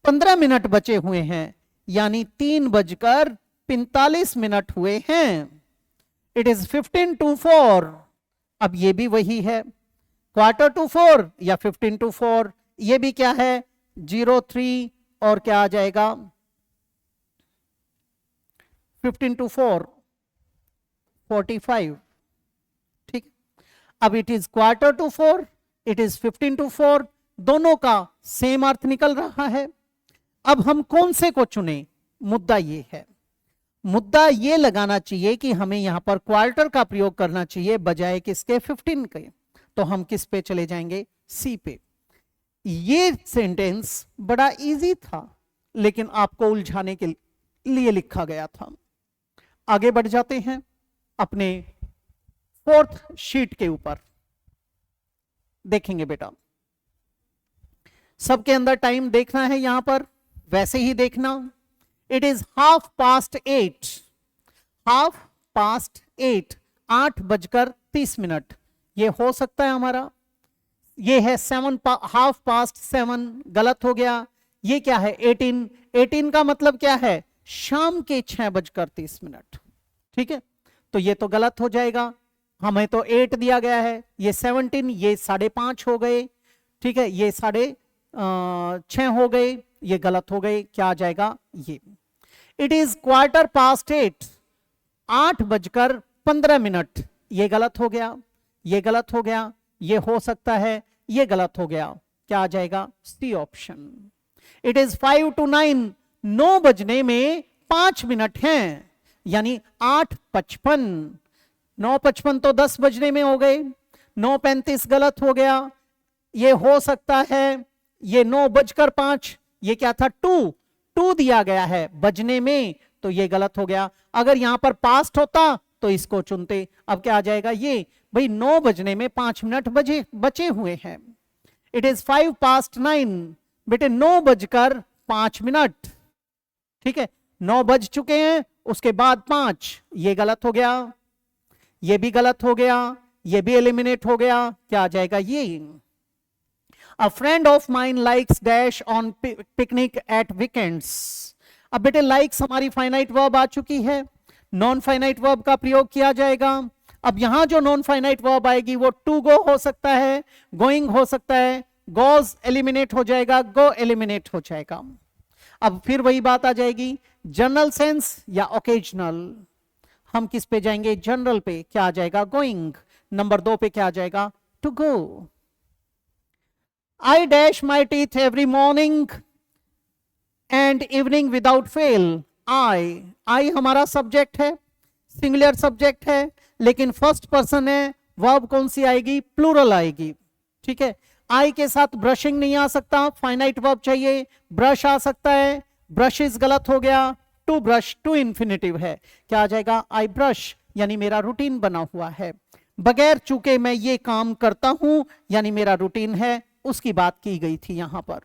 15 मिनट बचे हुए हैं, यानी 3:45 हुए हैं. It is 15 to 4. अब ये भी वही है, क्वार्टर टू 4 या 15 to 4. ये भी क्या है? 03 और क्या आ जाएगा? 15 to 4 45. ठीक. अब it is quarter to 4, it is 15 to 4. दोनों का सेम अर्थ निकल रहा है. अब हम कौन से को चुने? मुद्दा ये है, मुद्दा ये लगाना चाहिए कि हमें यहां पर क्वार्टर का प्रयोग करना चाहिए बजाय किसके? 15 के. तो हम किस पे चले जाएंगे? सी पे. ये सेंटेंस बड़ा इजी था, लेकिन आपको उलझाने के लिए लिखा गया था. आगे बढ़ जाते हैं अपने 4th शीट के ऊपर. देखेंगे बेटा, सबके अंदर टाइम देखना है, यहां पर वैसे ही देखना. It is 8:30. 8:30. 8:30. ये हो सकता है हमारा. ये है 7:30. गलत हो गया. ये क्या है? 18. 18 का मतलब क्या है? शाम के 6:30. ठीक है, तो ये तो गलत हो जाएगा. हमें तो 8 दिया गया है, ये 17. ये 5:30 हो गए. ठीक है, ये 6:30 हो गए. ये गलत हो गए. क्या आ जाएगा? ये. It is quarter past 8. 8:15. ये गलत हो गया. ये गलत हो गया. ये हो सकता है. ये गलत हो गया. क्या आ जाएगा? C option. It is 5 to 9. 9 बजने में 5 मिनट हैं, यानी 8:55. 9:55 तो 10 बजने में हो गए. 9:35 गलत हो गया. ये हो सकता है. ये 9:05. ये क्या था? 2 दिया गया है बजने में, तो ये गलत हो गया. अगर यहां पर पास्ट होता तो इसको चुनते. अब क्या आ जाएगा? ये भाई 9 बजने में 5 मिनट बचे हुए हैं. It is 5:09. बेटे 9:05. ठीक है, 9 बज चुके हैं, उसके बाद 5. ये गलत हो गया. ये भी गलत हो गया. ये भी एलिमिनेट हो गया. क्या आ जाएगा? ये. A friend of mine likes dash on picnic at weekends. अब बेटे likes हमारी फाइनाइट वर्ब आ चुकी है, नॉन फाइनाइट वर्ब का प्रयोग किया जाएगा. अब यहां जो नॉन फाइनाइट वर्ब आएगी वो to go हो सकता है, going हो सकता है. goes एलिमिनेट हो जाएगा, go एलिमिनेट हो जाएगा. अब फिर वही बात आ जाएगी, जनरल सेंस या ओकेजनल. हम किस पे जाएंगे? जनरल पे. क्या आ जाएगा? गोइंग. नंबर 2 पे क्या आ जाएगा? To go. I dash my teeth every morning and evening without fail. I हमारा सब्जेक्ट है, सिंगुलर सब्जेक्ट है, लेकिन फर्स्ट पर्सन है. वर्ब कौन सी आएगी? प्लूरल आएगी. ठीक है, I के साथ ब्रशिंग नहीं आ सकता, फाइनाइट वर्ब चाहिए. ब्रश आ सकता है, ब्रशेस गलत हो गया. टू ब्रश टू इन्फिनेटिव है. क्या आ जाएगा? I brush, यानी मेरा रूटीन बना हुआ है. बगैर चूके मैं ये काम करता हूं, यानी मेरा रूटीन है, उसकी बात की गई थी यहां पर.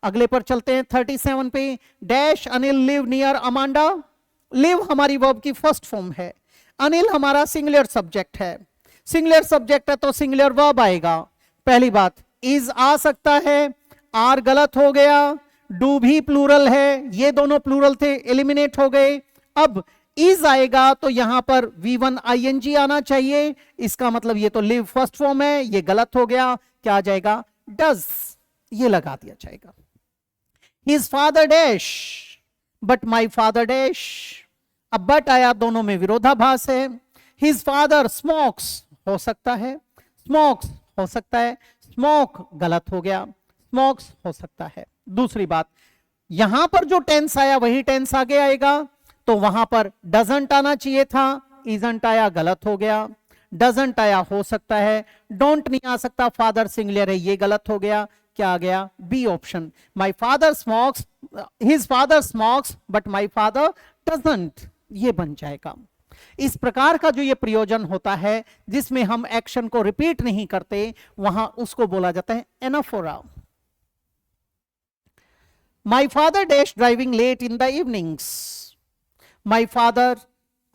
अगले पर चलते हैं 37 पे. Dash Anil live near Amanda. Live हमारी वर्ब की फर्स्ट फॉर्म है. अनिल हमारा सिंगुलर सब्जेक्ट है. सिंगुलर सब्जेक्ट है तो सिंगुलर वर्ब आएगा. पहली बात, इज आ सकता है, आर गलत हो गया. डू भी प्लूरल है, ये दोनों प्लूरल थे, एलिमिनेट हो गए. अब इज आएगा तो यहां पर V1 ing आना चाहिए. इसका मतलब ये तो लिव फर्स्ट फॉर्म है, ये गलत हो गया. क्या आ जाएगा? डज. ये लगा दिया जाएगा. His father dash, but my father dash. अब बट आया, दोनों में विरोधाभास है. His father smokes हो सकता है, smokes हो सकता है, smoke गलत हो गया, smokes हो सकता है. दूसरी बात, यहां पर जो टेंस आया वही टेंस आगे आएगा, तो वहां पर doesn't आना चाहिए था, isn't आया, गलत हो गया. डजंट आया, हो सकता है. डोंट नहीं आ सकता, फादर सिंगुलर है, ये गलत हो गया. क्या आ गया? B option. My father smokes, his father smokes but my father doesn't, ये बन जाएगा। इस प्रकार का जो ये प्रयोजन होता है जिसमें हम एक्शन को रिपीट नहीं करते, वहां उसको बोला जाता है anaphora. My father dash driving late in the evenings. My father,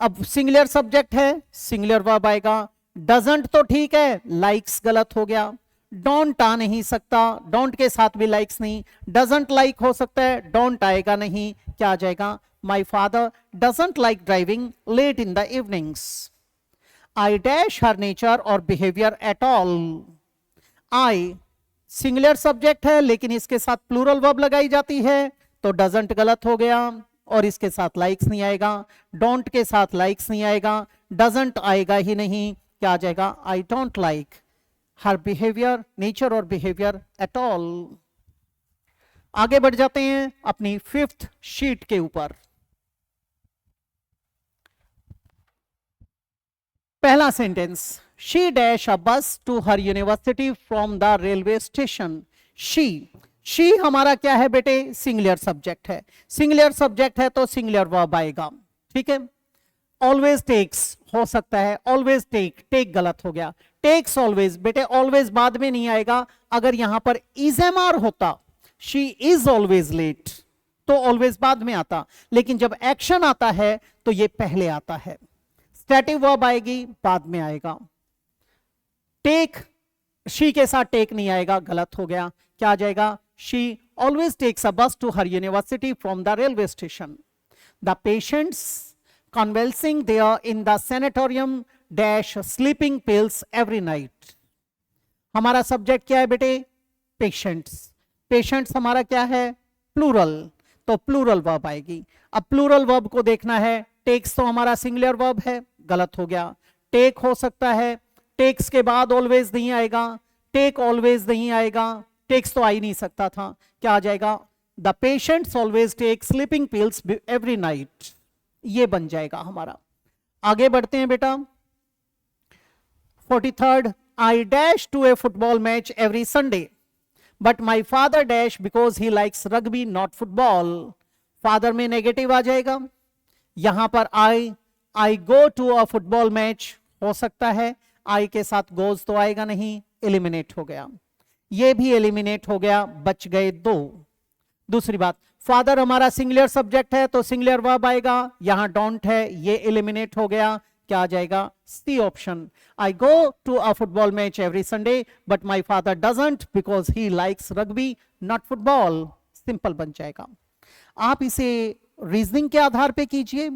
अब सिंगुलर सब्जेक्ट है, सिंगुलर वर्ब आएगा। डजंट तो ठीक है, लाइक्स गलत हो गया। डोंट आ नहीं सकता, डोंट के साथ भी लाइक्स नहीं। डजंट लाइक हो सकता है, डोंट आएगा नहीं, क्या आ जाएगा? My father doesn't like driving late in the evenings. I dash her nature और behaviour at all. I singular subject है लेकिन इसके साथ प्लूरल वर्ब लगाई जाती है, तो डजंट गलत हो गया और इसके साथ लाइक्स नहीं आएगा। डोंट के साथ लाइक्स नहीं आएगा, डजंट आएगा ही नहीं, क्या आ जाएगा? आई don't like her behaviour, nature और बिहेवियर एट ऑल। आगे बढ़ जाते हैं अपनी 5th शीट के ऊपर। पहला sentence, she dash a bus to her university from the railway station. She हमारा क्या है बेटे? सिंगुलर सब्जेक्ट है। सिंगुलर सब्जेक्ट है तो सिंगुलर वर्ब आएगा, ठीक है। ऑलवेज टेक्स हो सकता है, ऑलवेज टेक गलत हो गया। टेक्स ऑलवेज, बेटे ऑलवेज बाद में नहीं आएगा। अगर यहां पर इजएमआर होता, शी इज ऑलवेज लेट, तो ऑलवेज बाद में आता, लेकिन जब एक्शन आता है तो ये पहले आता है। स्टैटिक वर्ब आएगी, बाद में आएगा। टेक, शी के साथ टेक नहीं आएगा, गलत हो गया, क्या आ जाएगा? She always takes a bus to her university from the railway station. The patients convalescing there in the sanatorium dash sleeping pills every night। हमारा सब्जेक्ट क्या है बेटे? पेशेंट्स। पेशेंट्स हमारा क्या है? प्लूरल, तो प्लूरल वर्ब आएगी। अब प्लूरल वर्ब को देखना है। टेक्स तो हमारा सिंगुलर वर्ब है, गलत हो गया। टेक हो सकता है, टेक्स के बाद ऑलवेज नहीं आएगा, टेक ऑलवेज नहीं आएगा, टेक्स तो आ ही नहीं सकता था, क्या आ जाएगा? The patients always take sleeping pills every night, ये बन जाएगा हमारा। आगे बढ़ते हैं बेटा। 43rd, I dash to a football match every Sunday but my father dash because he likes rugby not football. Father में नेगेटिव आ जाएगा। यहां पर I go to a football match हो सकता है, आई के साथ गोज तो आएगा नहीं, एलिमिनेट हो गया। ये भी एलिमिनेट हो गया, बच गए 2। दूसरी बात, फादर हमारा सिंगुलर सब्जेक्ट है तो सिंगुलर वर्ब आएगा, यहां डोंट है, ये एलिमिनेट हो गया, क्या आ जाएगा? C option. I go to a football match every Sunday but my father doesn't because he likes rugby not football, simple बन जाएगा। आप इसे रीजनिंग के आधार पे कीजिए,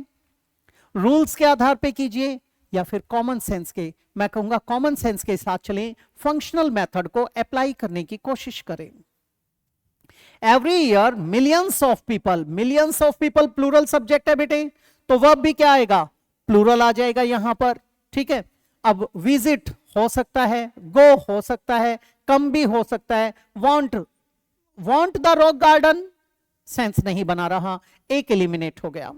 रूल्स के आधार पे कीजिए, या फिर कॉमन सेंस के, मैं कहूंगा कॉमन सेंस के साथ चलें, फंक्शनल मेथड को अप्लाई करने की कोशिश करें। Every year millions of people plural subject है बेटे, तो वर्ब भी क्या आएगा? प्लूरल आ जाएगा यहां पर, ठीक है। अब विजिट हो सकता है, गो हो सकता है, कम भी हो सकता है। Want the rock garden, sense नहीं बना रहा, एक एलिमिनेट हो गया।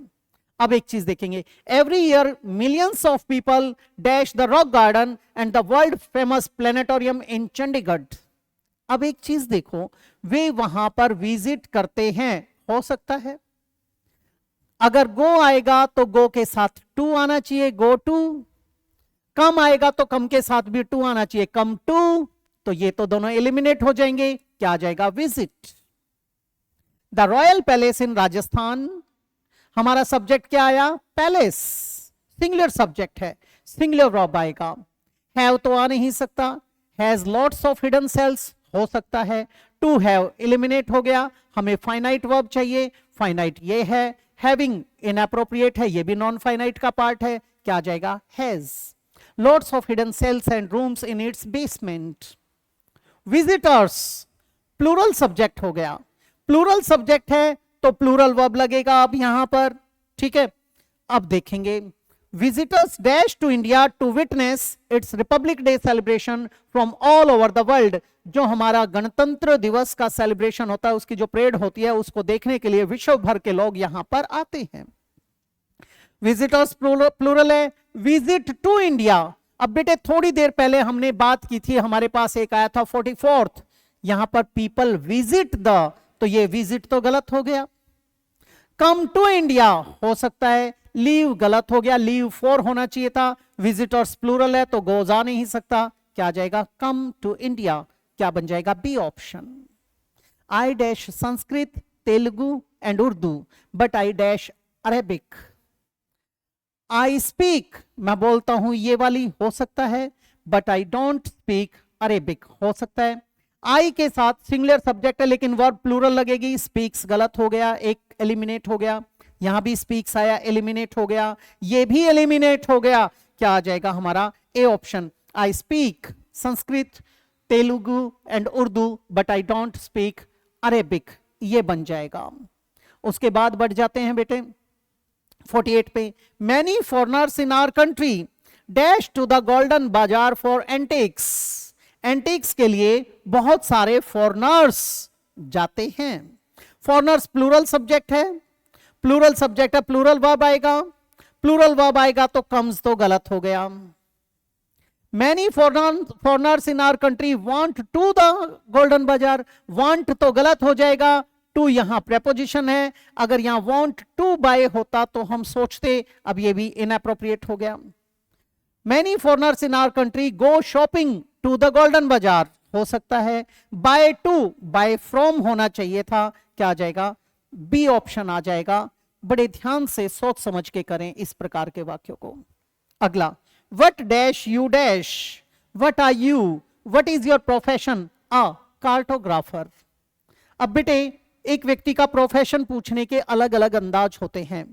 अब एक चीज देखेंगे, every year millions of people dash the rock garden and the world famous planetarium in Chandigarh. अब एक चीज देखो, वे वहां पर विजिट करते हैं, हो सकता है। अगर गो आएगा तो गो के साथ टू आना चाहिए, गो टू। कम आएगा तो कम के साथ भी टू आना चाहिए, कम टू। तो ये तो दोनों एलिमिनेट हो जाएंगे, क्या आ जाएगा? Visit. The royal palace in Rajasthan, हमारा सब्जेक्ट क्या आया? पैलेस, सिंगुलर सब्जेक्ट है, सिंगुलर वर्ब आएगा। हैव तो आ नहीं सकता, has lots of hidden cells हो सकता है। टू हैव एलिमिनेट हो गया, हमें फाइनाइट वर्ब चाहिए, फाइनाइट ये है। हैविंग इनएप्रोप्रिएट है, ये भी नॉन फाइनाइट का पार्ट है, क्या आ जाएगा? Has. Lots of hidden cells and rooms in its basement. Visitors plural subject हो गया, प्लूरल सब्जेक्ट है तो प्लूरल वर्ब लगेगा अब यहां पर, ठीक है। अब देखेंगे, visitors dash to India to witness its Republic Day celebration from all over the world। जो हमारा गणतंत्र दिवस का सेलिब्रेशन होता है, उसकी जो परेड होती है, उसको देखने के लिए विश्व भर के लोग यहां पर आते हैं। विजिटर्स प्लूरल है, विजिट टू इंडिया। अब बेटे थोड़ी देर पहले हमने बात की थी, हमारे पास एक आया था 44th, यहां पर पीपल विजिट द, तो ये विजिट तो गलत हो गया। कम टू इंडिया हो सकता है, लीव गलत हो गया, लीव फॉर होना चाहिए था, विजिटर्स प्लूरल है तो गोज आ नहीं सकता, क्या आ जाएगा कम टू इंडिया, क्या बन जाएगा B option. I dash Sanskrit, Telugu and Urdu, but I dash Arabic. I speak, मैं बोलता हूं ये वाली हो सकता है, but I don't speak Arabic हो सकता है। आई के साथ सिंगुलर सब्जेक्ट है लेकिन वर्ब प्लूरल लगेगी, स्पीक्स गलत हो गया, एक एलिमिनेट हो गया, यहां भी स्पीक्स आया एलिमिनेट हो गया, ये भी एलिमिनेट हो गया, क्या आ जाएगा हमारा ए option. I speak Sanskrit, Telugu and Urdu, but I don't speak Arabic, ये बन जाएगा। उसके बाद बढ़ जाते हैं बेटे 48 पे। Many foreigners in our country dash to the golden bazaar for antiques. Antiques के लिए बहुत सारे फॉरनर्स जाते हैं। फॉरनर्स प्लूरल सब्जेक्ट है, प्लूरल सब्जेक्ट है, प्लूरल वर्ब आएगा, प्लूरल वर्ब आएगा तो कम्स तो गलत हो गया। Many foreigners in our country want to the golden bazaar, want तो गलत हो जाएगा, टू यहां प्रेपोजिशन है, अगर यहां वांट टू बाय होता तो हम सोचते, अब ये भी इनअप्रोप्रिएट हो गया। Many foreigners in our country go shopping to the golden bazaar हो सकता है, बाय टू, बाय फ्रॉम होना चाहिए था, क्या आ जाएगा बी ऑप्शन आ जाएगा। बड़े ध्यान से सोच समझ के करें इस प्रकार के वाक्यों को। अगला, what dash you dash, what are you, what is your profession, a cartographer. अब बेटे एक व्यक्ति का प्रोफेशन पूछने के अलग अलग अंदाज होते हैं।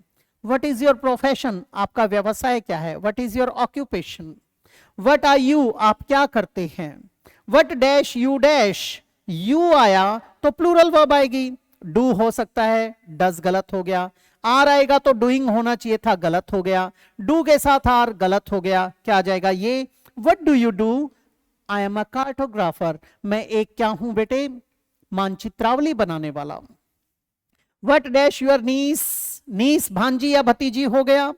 वट इज योर प्रोफेशन, आपका व्यवसाय क्या है, what is your occupation. What are you, आप क्या करते हैं। What dash you dash, you आया तो प्लूरल वर्ब आएगी, डू हो सकता है, डज गलत हो गया, आर आएगा तो डूइंग होना चाहिए था, गलत हो गया, डू के साथ आर गलत हो गया, क्या आ जाएगा ये। What do you do, I am a cartographer, मैं एक क्या हूं बेटे, मानचित्रावली बनाने वाला। वट डैश यूर नीस, नीस भांजी या भतीजी हो गया,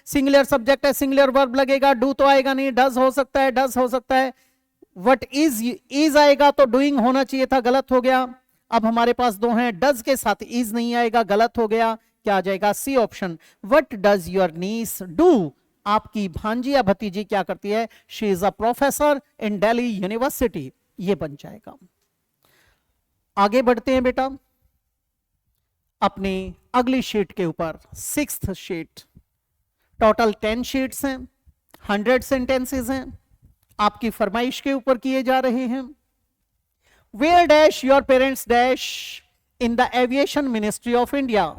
सिंगुलर सब्जेक्ट है, सिंगुलर वर्ब लगेगा, डू तो आएगा नहीं, डज हो सकता है, डज हो सकता है। वट इज आएगा तो डूइंग होना चाहिए था, गलत हो गया। अब हमारे पास दो हैं, डज के साथ इज नहीं आएगा, गलत हो गया, क्या आ जाएगा C option. What does your niece do, आपकी भांजी या भतीजी क्या करती है, she is a professor in Delhi university, ये बन जाएगा। आगे बढ़ते हैं बेटा अपने अगली शीट के ऊपर, 6th शीट। टोटल 10 शीट्स हैं, 100 सेंटेंसेस हैं, आपकी फरमाइश के ऊपर किए जा रहे हैं। Where dash your parents dash in the aviation ministry of India,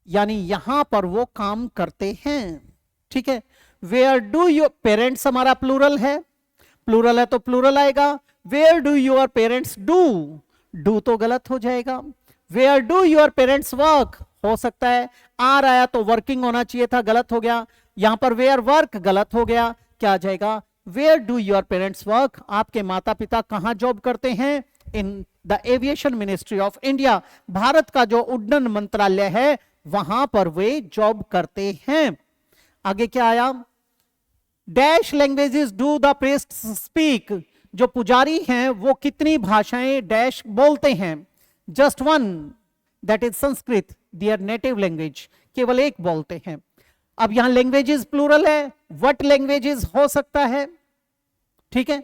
यानी यहां पर वो काम करते हैं, ठीक है। वेयर डू योर पेरेंट्स, हमारा प्लूरल है, प्लूरल है तो प्लूरल आएगा। Where do your parents do, do तो गलत हो जाएगा। Where do your parents work हो सकता है, आर आया तो वर्किंग होना चाहिए था, गलत हो गया। यहां पर वेयर वर्क गलत हो गया, क्या आ जाएगा where do your parents work, आपके माता पिता कहां जॉब करते हैं, in the aviation ministry of India, Bharat का जो उड्डयन मंत्रालय है वहां पर वे जॉब करते हैं। आगे क्या आया, dash languages do the priest speak, जो पुजारी हैं वो कितनी भाषाएं डैश बोलते हैं, just one, that is Sanskrit, there native language, केवल एक बोलते हैं। अब यहां लैंग्वेजेस प्लूरल है, व्हाट लैंग्वेजेस हो सकता है, ठीक है,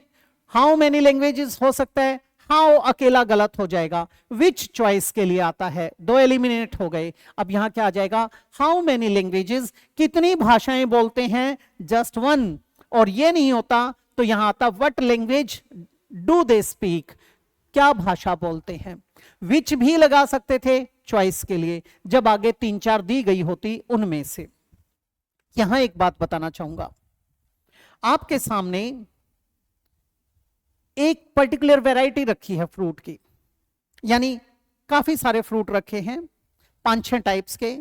हाउ मेनी लैंग्वेजेस हो सकता है, हाउ अकेला गलत हो जाएगा, विच चॉइस के लिए आता है, दो एलिमिनेट हो गए। अब यहां क्या आ जाएगा, हाउ मेनी लैंग्वेजेस, कितनी भाषाएं बोलते हैं, जस्ट वन, और ये नहीं होता तो यहां आता what language do they speak, क्या भाषा बोलते हैं। विच भी लगा सकते थे चॉइस के लिए, जब आगे 3-4 दी गई होती उनमें से। यहां एक बात बताना चाहूंगा, आपके सामने एक पर्टिकुलर वैरायटी रखी है फ्रूट की, यानी काफी सारे फ्रूट रखे हैं 5-6 टाइप्स के।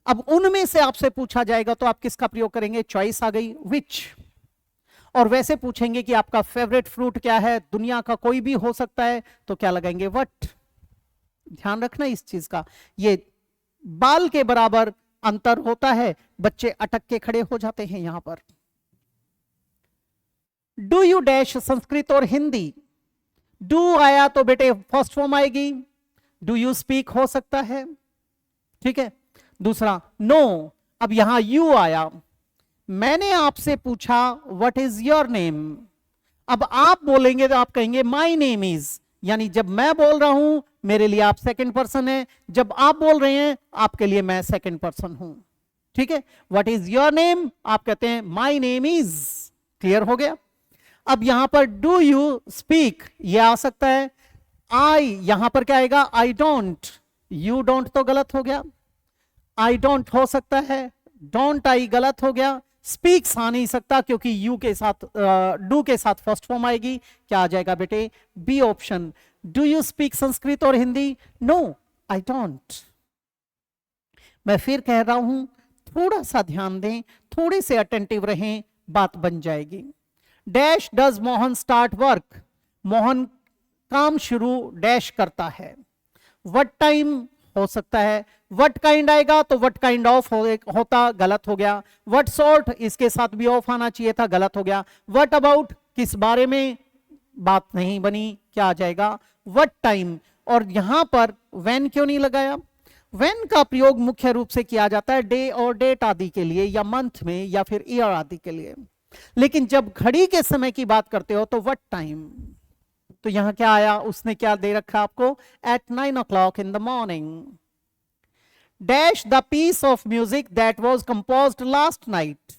अब उनमें से आपसे पूछा जाएगा तो आप किसका प्रयोग करेंगे, चॉइस आ गई विच, और वैसे पूछेंगे कि आपका फेवरेट फ्रूट क्या है, दुनिया का कोई भी हो सकता है, तो क्या लगाएंगे व्हाट। ध्यान रखना इस चीज का, ये बाल के बराबर अंतर होता है, बच्चे अटक के खड़े हो जाते हैं यहां पर। डू यू डैश संस्कृत और हिंदी, डू आया तो बेटे फर्स्ट फॉर्म आएगी, डू यू स्पीक हो सकता है, ठीक है। दूसरा नो, अब यहां यू आया, मैंने आपसे पूछा व्हाट इज योर नेम, अब आप बोलेंगे तो आप कहेंगे माई नेम इज, यानी जब मैं बोल रहा हूं मेरे लिए आप सेकंड पर्सन है, जब आप बोल रहे हैं आपके लिए मैं सेकंड पर्सन हूं, ठीक है। व्हाट इज योर नेम, आप कहते हैं माई नेम इज, क्लियर हो गया। अब यहां पर डू यू स्पीक ये आ सकता है, आई यहां पर क्या आएगा, आई डोंट, यू डोंट तो गलत हो गया, आई डोंट हो सकता है, डोंट आई गलत हो गया, स्पीक्स आ नहीं सकता क्योंकि यू के साथ डू के साथ फर्स्ट फॉर्म आएगी, क्या आ जाएगा बेटे, B option. Do you speak Sanskrit और हिंदी, नो आई डोंट। मैं फिर कह रहा हूं थोड़ा सा ध्यान दें, थोड़े से अटेंटिव रहें, बात बन जाएगी। Dash does Mohan start work, Mohan काम शुरू डैश करता है, व्हाट टाइम हो सकता है, व्हाट काइंड आएगा तो व्हाट काइंड ऑफ होता, गलत हो गया, व्हाट सॉर्ट इसके साथ भी ऑफ आना चाहिए था, गलत हो गया, व्हाट अबाउट किस बारे में, बात नहीं बनी, क्या आ जाएगा, व्हाट टाइम। और यहां पर व्हेन क्यों नहीं लगाया, व्हेन का प्रयोग मुख्य रूप से किया जाता है डे और डेट आदि के लिए, या मंथ में, या फिर ईयर आदि के लिए, लेकिन जब घड़ी के समय की बात करते हो तो व्हाट टाइम। तो यहां क्या आया, उसने क्या दे रखा आपको, at 9 o'clock in the morning। Dash the piece of music that was composed last night.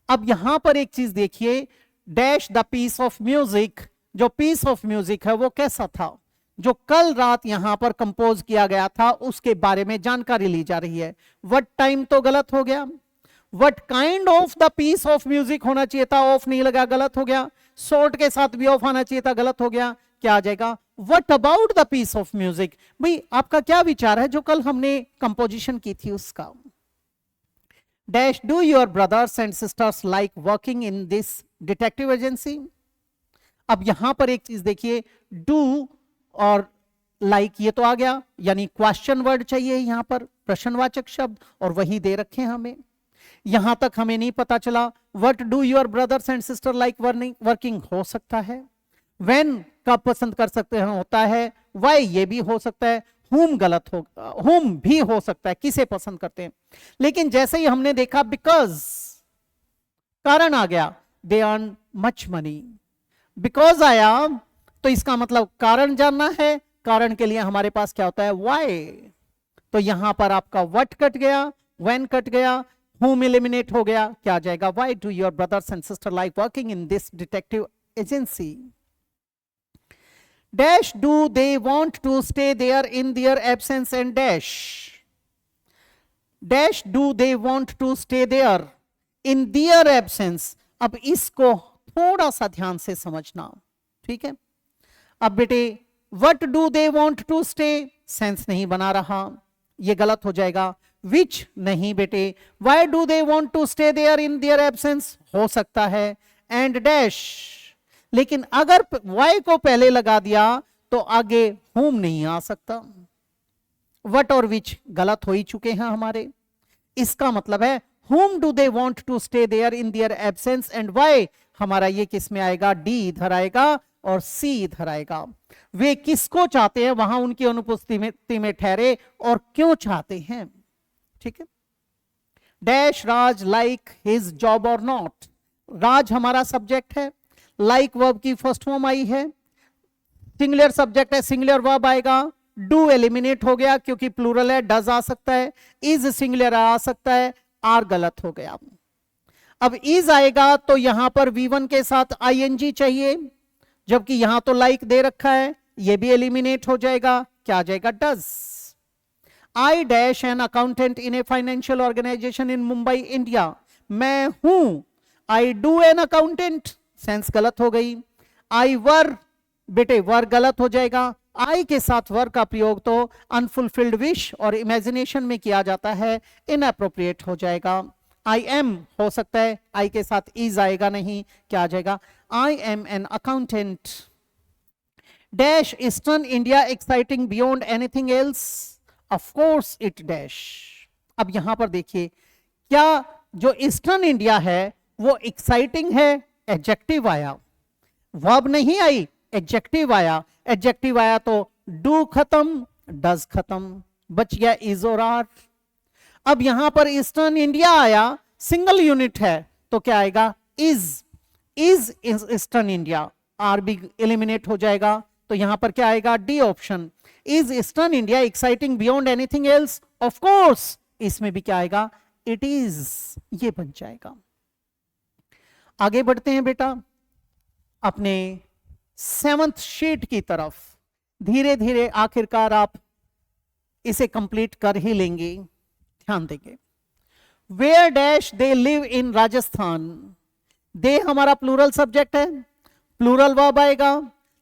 अब यहां पर एक चीज देखिए, dash the piece of music, जो पीस ऑफ म्यूजिक है वो कैसा था, जो कल रात यहां पर कंपोज किया गया था उसके बारे में जानकारी ली जा रही है। व्हाट टाइम तो गलत हो गया, what kind of the piece of music होना चाहिए था, ऑफ नहीं लगा, गलत हो गया, सॉर्ट के साथ भी ऑफ आना चाहिए था, गलत हो गया, क्या आ जाएगा, what about the piece of music. भाई आपका क्या विचार है जो कल हमने कंपोजिशन की थी उसका। Dash do your brothers and sisters like working in this detective agency. अब यहां पर एक चीज देखिए, डू और लाइक ये तो आ गया, यानी क्वेश्चन वर्ड चाहिए यहां पर, प्रश्नवाचक शब्द, और वही दे रखे हमें। यहां तक हमें नहीं पता चला what do your brothers and sister like working हो सकता है, व्हेन कब पसंद कर सकते हैं होता है, वाई ये भी हो सकता है, whom गलत हो, whom भी हो सकता है, किसे पसंद करते हैं। लेकिन जैसे ही हमने देखा बिकॉज कारण आ गया, they earn much money, because आया तो इसका मतलब कारण जानना है, कारण के लिए हमारे पास क्या होता है, वाई। तो यहां पर आपका व्हाट कट गया, व्हेन कट गया, whom एलिमिनेट हो गया, क्या आ जाएगा, why do your brothers and sister like working in this detective agency. Dash do they want to stay there in their absence and dash, dash do they want to stay there in their absence. अब इसको थोड़ा सा ध्यान से समझना, ठीक है। अब बेटे what do they want to stay, sense नहीं बना रहा, ये गलत हो जाएगा। विच नहीं बेटे, why do they want to stay there in their absence हो सकता है, एंड डैश। लेकिन अगर वाई को पहले लगा दिया तो आगे whom नहीं आ सकता, वट और विच गलत हो ही चुके हैं हमारे। इसका मतलब है whom do they want to stay there in their absence and why, हमारा ये किस में आएगा, डी इधर आएगा और सी इधर आएगा। वे किसको चाहते हैं वहां उनकी अनुपस्थिति में ठहरे और क्यों चाहते हैं, ठीक है। डैश राज लाइक हिज जॉब और नॉट, राज हमारा सब्जेक्ट है, लाइक वर्ब की फर्स्ट फॉर्म आई है, सिंगुलर सब्जेक्ट है, सिंगुलर वर्ब आएगा, डू एलिमिनेट हो गया क्योंकि प्लूरल है, डज आ सकता है, इज सिंगुलर आ सकता है, आर गलत हो गया। अब इज आएगा तो यहां पर V1 के साथ ING चाहिए, जबकि यहां तो लाइक दे रखा है, ये भी एलिमिनेट हो जाएगा, क्या आ जाएगा, does. I dash an accountant in a financial organisation in Mumbai India, मैं हूं I do an accountant, sense गलत हो गई। आई वर, बेटे वर गलत हो जाएगा, आई के साथ वर का प्रयोग तो अनफुलफिल्ड विश और इमेजिनेशन में किया जाता है, इनअप्रोप्रिएट हो जाएगा। आई एम हो सकता है, आई के साथ इज आएगा नहीं, क्या आ जाएगा, I am an accountant. Dash eastern India exciting beyond anything else, of course it dash. अब यहां पर देखिए, क्या जो ईस्टर्न इंडिया है वो एक्साइटिंग है, एडजेक्टिव आया, वर्ब नहीं आई, एडजेक्टिव आया, एडजेक्टिव आया तो डू खत्म, डज खत्म, बच गया इज और आर। अब यहां पर ईस्टर्न इंडिया आया, सिंगल यूनिट है तो क्या आएगा, इज ईस्टर्न इंडिया, आर भी एलिमिनेट हो जाएगा, तो यहां पर क्या आएगा, D option. Is eastern India exciting beyond anything else, of course इसमें भी क्या आएगा, इट इज, ये बन जाएगा। आगे बढ़ते हैं बेटा अपने 7th शीट की तरफ, धीरे धीरे आखिरकार आप इसे कंप्लीट कर ही लेंगे, ध्यान देंगे। Where dash they live in Rajasthan, they हमारा प्लूरल सब्जेक्ट है, प्लूरल वर्ब आएगा,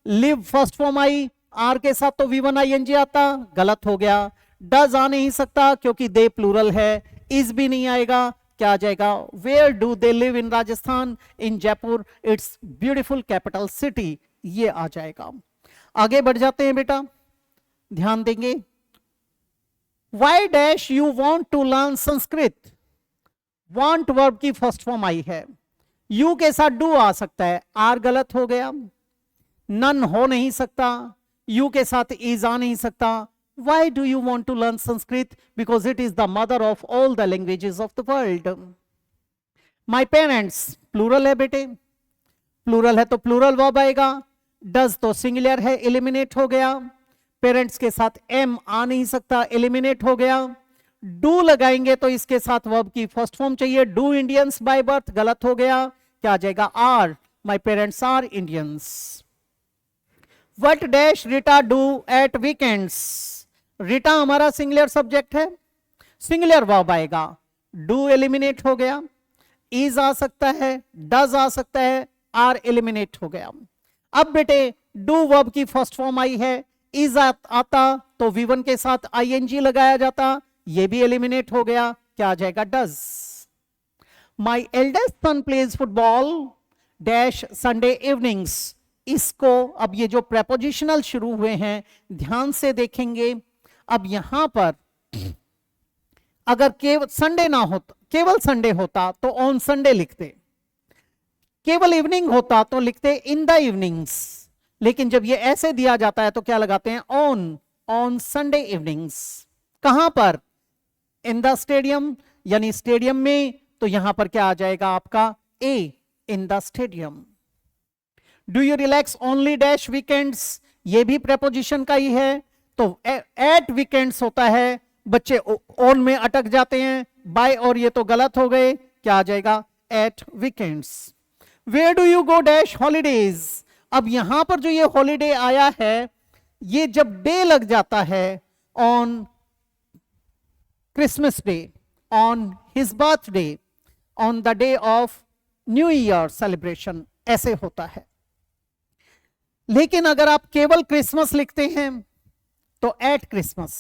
live first form I, are के साथ तो V1 ING आता, गलत हो गया। डज आ नहीं सकता क्योंकि दे प्लूरल है, इज भी नहीं आएगा, क्या आ जाएगा, where do they live in Rajasthan, in Jaipur, it's beautiful capital city, ये आ जाएगा। आगे बढ़ जाते हैं बेटा, ध्यान देंगे। Why dash you want to learn Sanskrit, want verb की फर्स्ट फॉर्म आई है, यू के साथ डू आ सकता है, आर गलत हो गया, नन हो नहीं सकता, यू के साथ इज आ नहीं सकता। Why do you want to learn Sanskrit? Because it is the mother of all the languages of the world. My parents, plural है बेटे, plural है तो plural verb आएगा, does तो singular है, eliminate हो गया, parents के साथ m आ नहीं सकता, eliminate हो गया, do लगाएंगे तो इसके साथ verb की first form चाहिए, do Indians by birth, गलत हो गया, क्या आ जाएगा, are, my parents are Indians. What dash Rita do at weekends? Rita हमारा सिंगुलर सब्जेक्ट है, सिंगुलर वर्ब आएगा, डू एलिमिनेट हो गया, इज आ सकता है, डज आ सकता है, आर एलिमिनेट हो गया। अब बेटे डू वर्ब की फर्स्ट फॉर्म आई है, इज आता तो V1 के साथ ING लगाया जाता, ये भी एलिमिनेट हो गया, क्या आ जाएगा, does. My eldest son plays football dash Sunday evenings, इसको अब ये जो प्रेपोजिशनल शुरू हुए हैं ध्यान से देखेंगे। अब यहां पर अगर केवल संडे ना होता, केवल संडे होता तो ऑन संडे लिखते, केवल इवनिंग होता तो लिखते इन द इवनिंग्स, लेकिन जब ये ऐसे दिया जाता है तो क्या लगाते हैं, ऑन संडे इवनिंग्स। कहां पर, इन द स्टेडियम, यानी स्टेडियम में, तो यहां पर क्या आ जाएगा आपका, A, in the stadium. Do you relax only dash weekends, ये भी प्रेपोजिशन का ही है, तो एट वीकेंड्स होता है, बच्चे ऑन में अटक जाते हैं, बाय और ये तो गलत हो गए, क्या आ जाएगा, at weekends. Where do you go dash holidays, अब यहां पर जो ये हॉलीडे आया है, ये जब डे लग जाता है, on Christmas day, on his birthday, on the day of new year celebration, ऐसे होता है। लेकिन अगर आप केवल क्रिसमस लिखते हैं तो at Christmas,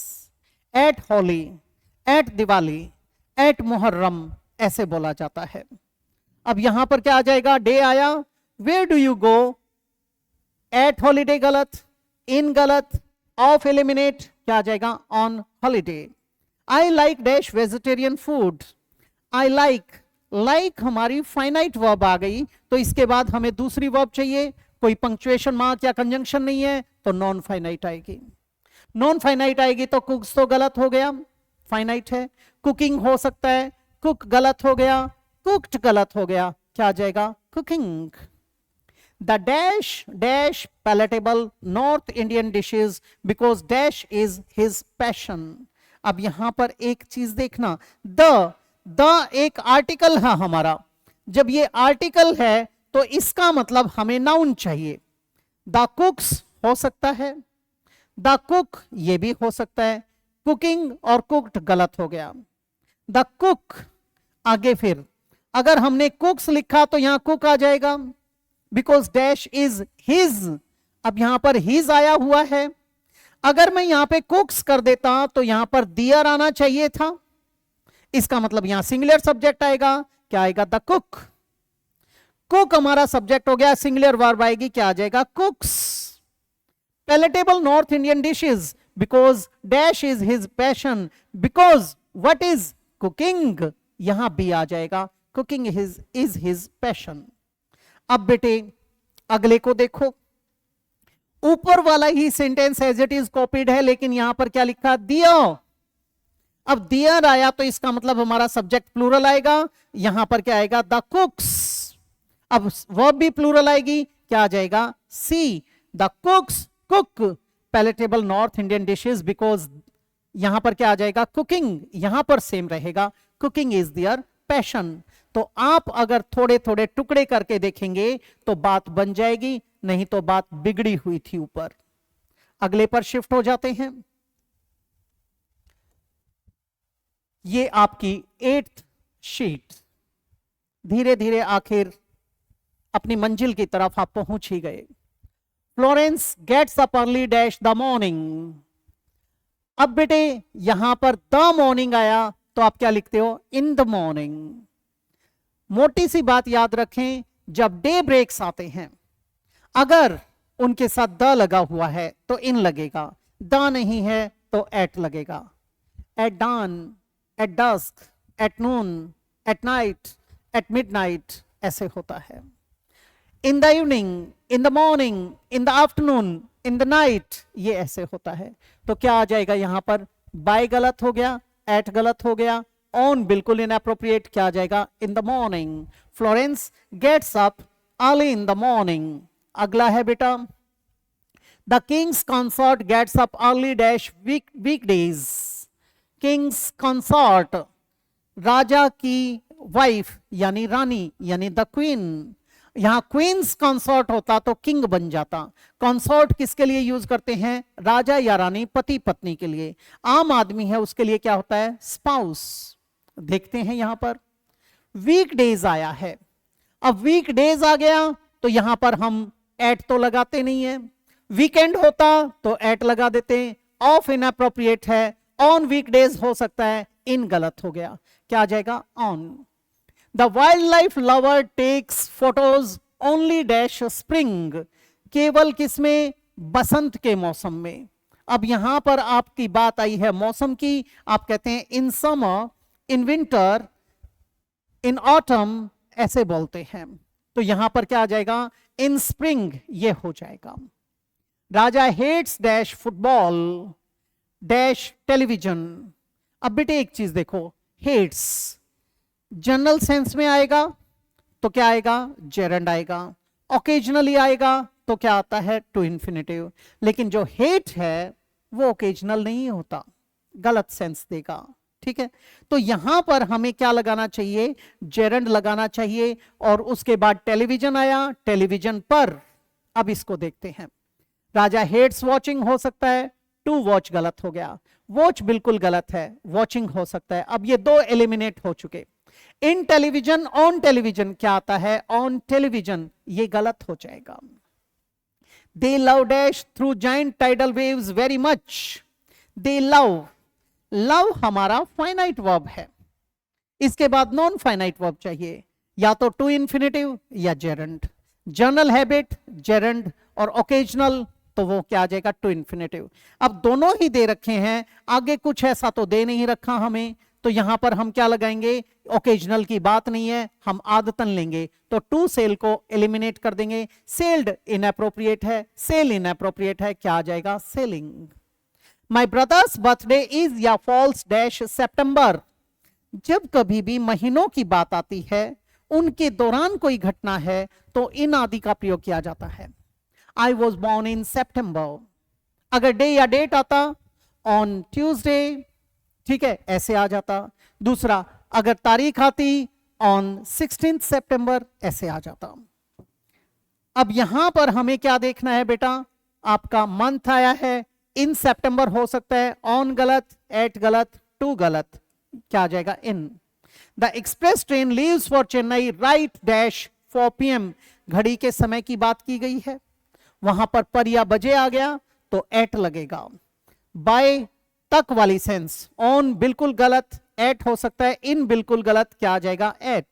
at Holi, at Diwali, at Muharram, ऐसे बोला जाता है। अब यहां पर क्या आ जाएगा, डे आया, where do you go, at holiday गलत, इन गलत, ऑफ एलिमिनेट, क्या आ जाएगा, on holiday. I like dash vegetarian food, I like हमारी फाइनाइट वर्ब आ गई, तो इसके बाद हमें दूसरी वर्ब चाहिए, कोई पंक्चुएशन मार्क या कंजंक्शन नहीं है तो नॉन फाइनाइट आएगी। नॉन फाइनाइट आएगी तो कुक्स तो गलत हो गया, फाइनाइट है। कुकिंग हो सकता है, कुक गलत हो गया, कुक्ड गलत हो गया, क्या आ जाएगा, cooking. The dash palatable north Indian dishes because dash is his passion. अब यहां पर एक चीज देखना, द एक आर्टिकल है हमारा, जब ये आर्टिकल है तो इसका मतलब हमें नाउन चाहिए। द कुक्स हो सकता है, द कुक ये भी हो सकता है, कुकिंग और कुक्ड गलत हो गया। द कुक आगे, फिर अगर हमने कुक्स लिखा तो यहां कुक आ जाएगा, बिकॉज डैश इज हिज, अब यहां पर हिज आया हुआ है। अगर मैं यहां पे कुक्स कर देता तो यहां पर दियर आना चाहिए था, इसका मतलब यहां सिंगुलर सब्जेक्ट आएगा, क्या आएगा, द कुक। कुक हमारा सब्जेक्ट हो गया, सिंगुलर वर्ब आएगी, क्या आ जाएगा, कुक्स। Palatable north Indian dishes because dash is his passion, because what is cooking, यहां भी आ जाएगा, कुकिंग इज हिज पैशन। अब बेटे अगले को देखो, ऊपर वाला ही sentence as it is copied है, लेकिन यहां पर क्या लिखा, दियर। अब दियर आया तो इसका मतलब हमारा सब्जेक्ट प्लूरल आएगा, यहां पर क्या आएगा, द कुक्स। अब वर्ब भी प्लूरल आएगी, क्या आ जाएगा, see the कुक्स cook palatable north Indian dishes, because यहां पर क्या आ जाएगा, कुकिंग, यहां पर सेम रहेगा, कुकिंग इज देयर पैशन। तो आप अगर थोड़े थोड़े टुकड़े करके देखेंगे तो बात बन जाएगी, नहीं तो बात बिगड़ी हुई थी ऊपर। अगले पर शिफ्ट हो जाते हैं। ये आपकी 8th शीट। धीरे धीरे आखिर अपनी मंजिल की तरफ आप पहुंच ही गए। Florence gets up early dash the morning. अब बेटे यहां पर द मॉर्निंग आया तो आप क्या लिखते हो, इन द मॉर्निंग। मोटी सी बात याद रखें, जब डे ब्रेक्स आते हैं अगर उनके साथ द लगा हुआ है तो इन लगेगा, द नहीं है तो एट लगेगा। At dawn, at dusk, at noon, at night, at midnight, ऐसे होता है। In the evening, in the morning, in the afternoon, in the night, ये ऐसे होता है। तो क्या आ जाएगा यहां पर, बाय गलत हो गया, एट गलत हो गया, ऑन बिल्कुल इनअप्रोप्रिएट, क्या आ जाएगा, in the morning. Florence gets up early in the morning. अगला है बेटा, the king's consort gets up early dash weekdays. King's consort, राजा की वाइफ यानी रानी यानी द क्वीन। यहां क्वींस कंसॉर्ट होता तो किंग बन जाता। कंसॉर्ट किसके लिए यूज करते हैं, राजा या रानी, पति पत्नी के लिए। आम आदमी है उसके लिए क्या होता है, स्पाउस। देखते हैं यहां पर वीकडेज आया है। अब वीकडेज आ गया तो यहां पर हम एट तो लगाते नहीं है, वीकेंड होता तो एट लगा देते। ऑफ इनअप्रोप्रिएट है, ऑन वीकडेज हो सकता है, इन गलत हो गया, क्या आ जाएगा, on. The wild life lover takes photos only dash spring. केवल किसमें, बसंत के मौसम में। अब यहां पर आपकी बात आई है मौसम की, आप कहते हैं in summer, in winter, in autumn, ऐसे बोलते हैं। तो यहां पर क्या आ जाएगा, इन स्प्रिंग, ये हो जाएगा। Raja hates dash football dash television. अब बेटे एक चीज देखो, हेट्स जनरल सेंस में आएगा तो क्या आएगा, जेरंड आएगा। ओकेजनली आएगा तो क्या आता है, टू इन्फिनेटिव। लेकिन जो हेट है वो ओकेजनल नहीं होता, गलत सेंस देगा, ठीक है। तो यहां पर हमें क्या लगाना चाहिए, जेरंड लगाना चाहिए। और उसके बाद टेलीविजन आया, टेलीविजन पर। अब इसको देखते हैं, राजा हेट्स वॉचिंग हो सकता है, टू वॉच गलत हो गया, वॉच बिल्कुल गलत है, वॉचिंग हो सकता है। अब ये दो एलिमिनेट हो चुके। इन टेलीविजन, ऑन टेलीविजन, क्या आता है, ऑन टेलीविजन, ये गलत हो जाएगा। दे love dash through giant tidal waves very much. दे लव, लव हमारा फाइनाइट वर्ब है, इसके बाद नॉन फाइनाइट वर्ब चाहिए, या तो टू इन्फिनेटिव या जेरंड। जनरल हैबिट जेरंड, और ओकेजनल तो वो क्या आ जाएगा, टू इन्फिनेटिव। अब दोनों ही दे रखे हैं, आगे कुछ ऐसा तो दे नहीं रखा हमें, तो यहां पर हम क्या लगाएंगे, ओकेजनल की बात नहीं है, हम आदतन लेंगे। तो टू सेल को एलिमिनेट कर देंगे। सेल्ड इनअप्रोप्रिएट है, सेल इनअप्रोप्रिएट है, क्या आ जाएगा, selling. My brothers birthday is या फॉल्स डैश सेप्टेंबर। जब कभी भी महीनों की बात आती है, उनके दौरान कोई घटना है, तो इन आदि का प्रयोग किया जाता है। I was born in September. अगर डे या डेट आता, ऑन ट्यूसडे, ठीक है, ऐसे आ जाता। दूसरा, अगर तारीख आती, ऑन 16 सितंबर, ऐसे आ जाता। अब यहां पर हमें क्या देखना है बेटा, आपका मंथ आया है, इन सितंबर हो सकता है, ऑन गलत, एट गलत, टू गलत, क्या आ जाएगा, in. The express train leaves for Chennai right dash 4 PM। घड़ी के समय की बात की गई है, वहां पर या बजे आ गया तो एट लगेगा। बाय तक वाली सेंस, ऑन बिल्कुल गलत, एट हो सकता है, इन बिल्कुल गलत, क्या आ जाएगा, at.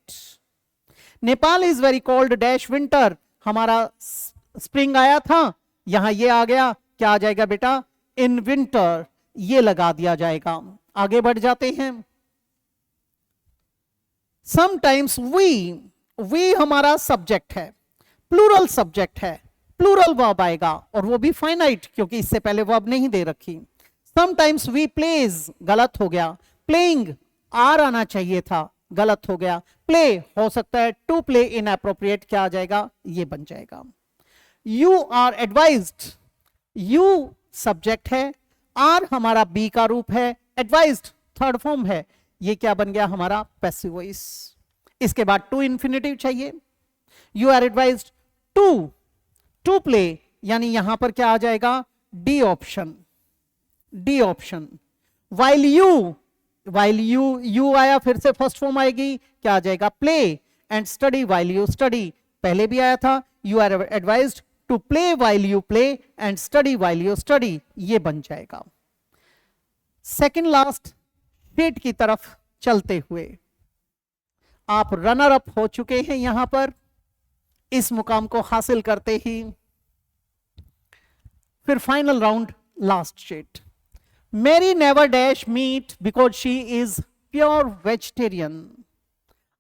Nepal is very cold dash winter. हमारा स्प्रिंग आया था, यहां ये आ गया, क्या आ जाएगा बेटा, इन विंटर, ये लगा दिया जाएगा। आगे बढ़ जाते हैं। समटाइम्स वी हमारा सब्जेक्ट है, प्लूरल सब्जेक्ट है। प्लूरल वर्ब आएगा और वो भी फाइनाइट, क्योंकि इससे पहले वर्ब नहीं दे रखी। समटाइम्स वी प्लेज, गलत हो गया। प्लेइंग आर आना चाहिए था, गलत हो गया। प्ले हो सकता है टू प्ले इनएप्रोप्रिएट, क्या आ जाएगा, ये बन जाएगा। You are advised, you subject है, आर हमारा बी का रूप है, एडवाइज्ड थर्ड फॉर्म है, ये क्या बन गया हमारा पैसिव वॉइस। इसके बाद टू इन्फिनेटिव चाहिए। You are advised to play, यानी यहां पर क्या आ जाएगा, D option, D option. While you आया, फिर से फर्स्ट फॉर्म आएगी, क्या आ जाएगा, play and study while you study, पहले भी आया था। You are advised to play while you play and study while you study, ये बन जाएगा। सेकेंड लास्ट शीट की तरफ चलते हुए, आप रनर अप हो चुके हैं यहां पर इस मुकाम को हासिल करते ही। फिर final round, last sheet. Mary never dash meat because she is pure vegetarian.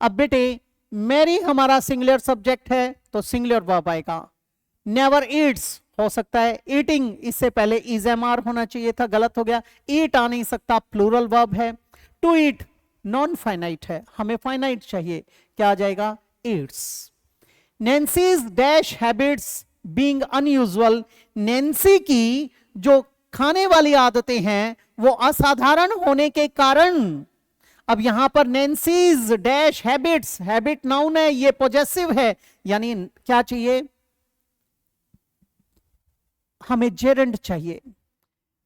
अब बेटे मैरी हमारा सिंगुलर सब्जेक्ट है तो सिंगुलर वर्ब आएगा। नेवर ईट्स हो सकता है, ईटिंग इससे पहले इजएमआर होना चाहिए था, गलत हो गया। ईट आ नहीं सकता, प्लूरल वर्ब है। टू ईट नॉन फाइनाइट है, हमें फाइनाइट चाहिए, क्या आ जाएगा, eats. Nancy's dash habits being unusual, Nancy की जो खाने वाली आदतें हैं वो असाधारण होने के कारण। अब यहां पर नैन्सीज डैश हैबिट्स, हैबिट नाउन है, ये पॉजेसिव है, यानी क्या चाहिए, हमें जेरेंड चाहिए।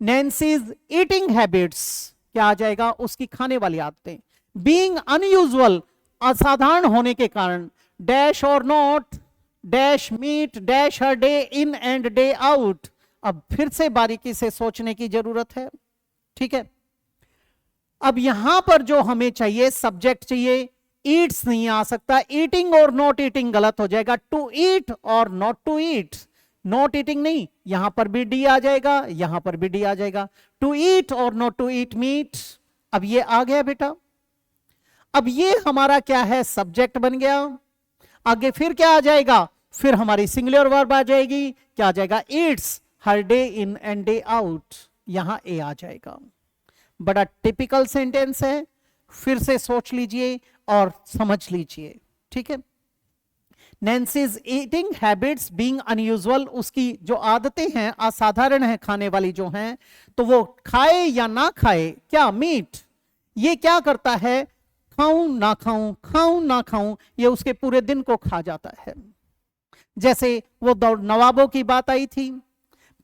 नैन्सीज ईटिंग हैबिट्स, क्या आ जाएगा, उसकी खाने वाली आदतें। बीइंग अनयूजुअल, असाधारण होने के कारण। Dash or not dash meat dash हर day in and day out. अब फिर से बारीकी से सोचने की जरूरत है, ठीक है। अब यहां पर जो हमें चाहिए, सब्जेक्ट चाहिए, ईट्स नहीं आ सकता, ईटिंग और नॉट ईटिंग गलत हो जाएगा। To eat or not to eat, not eating नहीं, यहां पर भी डी आ जाएगा, यहां पर भी डी आ जाएगा। To eat or not to eat meat, अब ये आ गया बेटा। अब ये हमारा क्या है, सब्जेक्ट बन गया। आगे फिर क्या आ जाएगा, फिर हमारी सिंगुलर वर्ब आ जाएगी, क्या आ जाएगा, Yeats her day in and day out, यहां ए आ जाएगा। बड़ा टिपिकल सेंटेंस है, फिर से सोच लीजिए और समझ लीजिए, ठीक है। नैन्सीज ईटिंग हैबिट्स बीइंग अनयूजुअल, उसकी जो आदतें हैं असाधारण हैं खाने वाली जो हैं, तो वो खाए या ना खाए, क्या मीट, ये क्या करता है, खाऊं ना खाऊं, खाऊं ना खाऊं, ये उसके पूरे दिन को खा जाता है। जैसे वो नवाबों की बात आई थी,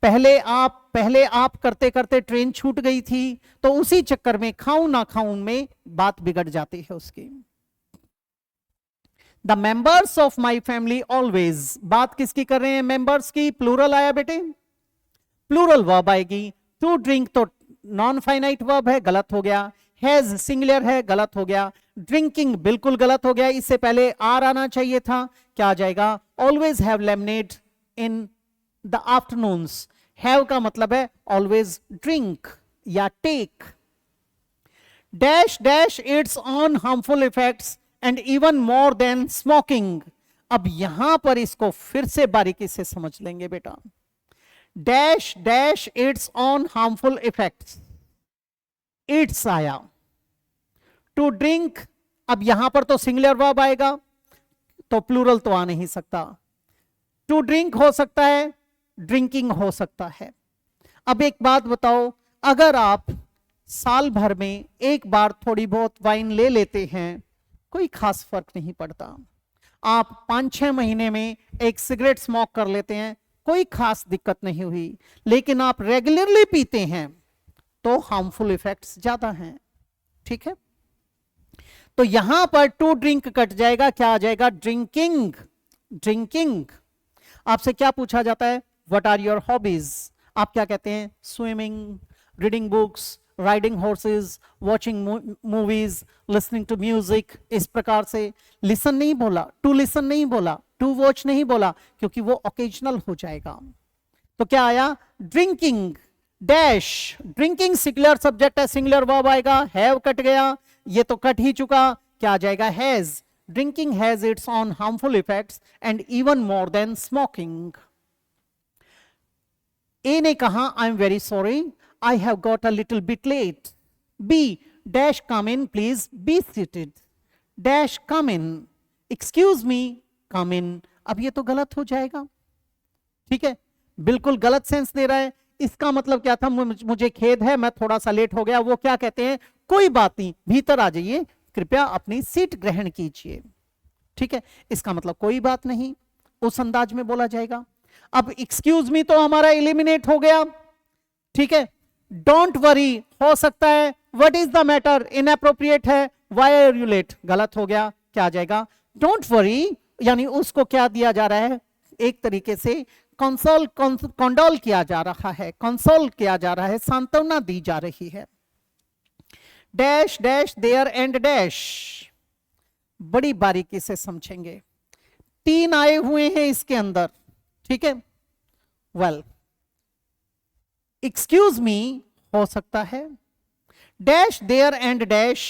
पहले आप करते करते ट्रेन छूट गई थी, तो उसी चक्कर में खाऊं ना खाऊं में बात बिगड़ जाती है उसकी। The members of my family always, बात किसकी कर रहे हैं, मेंबर्स की, प्लूरल आया बेटे, प्लूरल वर्ब आएगी। टू ड्रिंक तो नॉन फाइनाइट वर्ब है, गलत हो गया। हैज सिंगुलर है, गलत हो गया। ड्रिंकिंग बिल्कुल गलत हो गया, इससे पहले आर आना चाहिए था, क्या आ जाएगा, always have lemonade in the afternoons. Have का मतलब है ऑलवेज ड्रिंक या take. Dash dash it's on harmful effects and even more than smoking. अब यहां पर इसको फिर से बारीकी से समझ लेंगे बेटा। Dash dash it's on harmful effects, it's आया। टू ड्रिंक, अब यहां पर तो सिंगुलर वर्ब आएगा, तो प्लूरल तो आ नहीं सकता। टू ड्रिंक हो सकता है, ड्रिंकिंग हो सकता है। अब एक बात बताओ, अगर आप साल भर में एक बार थोड़ी बहुत वाइन ले लेते हैं, कोई खास फर्क नहीं पड़ता। आप 5-6 महीने में एक सिगरेट स्मोक कर लेते हैं, कोई खास दिक्कत नहीं हुई। लेकिन आप रेगुलरली पीते हैं तो हार्मफुल इफेक्ट्स ज्यादा हैं, ठीक है। तो यहां पर टू ड्रिंक कट जाएगा, क्या आ जाएगा, ड्रिंकिंग। ड्रिंकिंग। आपसे क्या पूछा जाता है, व्हाट आर योर हॉबीज, आप क्या कहते हैं, swimming, reading books, riding horses, watching movies, listening to music. इस प्रकार से लिसन नहीं बोला, टू लिसन नहीं बोला, टू वॉच नहीं बोला, क्योंकि वो ओकेजनल हो जाएगा। तो क्या आया, drinking. Dash, drinking singular subject है, सिंगुलर वर्ब आएगा। हैव कट गया, ये तो कट ही चुका, क्या आ जाएगा, has. Drinking has its on harmful effects and even more than smoking. A ने कहा I am very sorry, I have got a little bit late. B dash come in please be seated, dash come in, excuse me come in. अब ये तो गलत हो जाएगा, ठीक है, बिल्कुल गलत सेंस दे रहा है। इसका मतलब क्या था, मुझे खेद है, मैं थोड़ा सा लेट हो गया। वो क्या कहते हैं, कोई बात नहीं, भीतर आ जाइए, कृपया अपनी सीट ग्रहण कीजिए, ठीक है। इसका मतलब कोई बात नहीं, उस अंदाज में बोला जाएगा। अब एक्सक्यूज मी तो हमारा एलिमिनेट हो गया, ठीक है। डोंट वरी हो सकता है, what is the matter inappropriate है, व्हाई आर यू लेट, गलत हो गया। क्या आ जाएगा, डोंट वरी, यानी उसको क्या दिया जा रहा है, एक तरीके से कंसोल, कंडोल किया जा रहा है, कंसोल किया जा रहा है, सांत्वना दी जा रही है। Dash dash there and dash, बड़ी बारीकी से समझेंगे। 3 आए हुए हैं इसके अंदर, ठीक है। वेल, एक्सक्यूज मी हो सकता है, dash there and dash,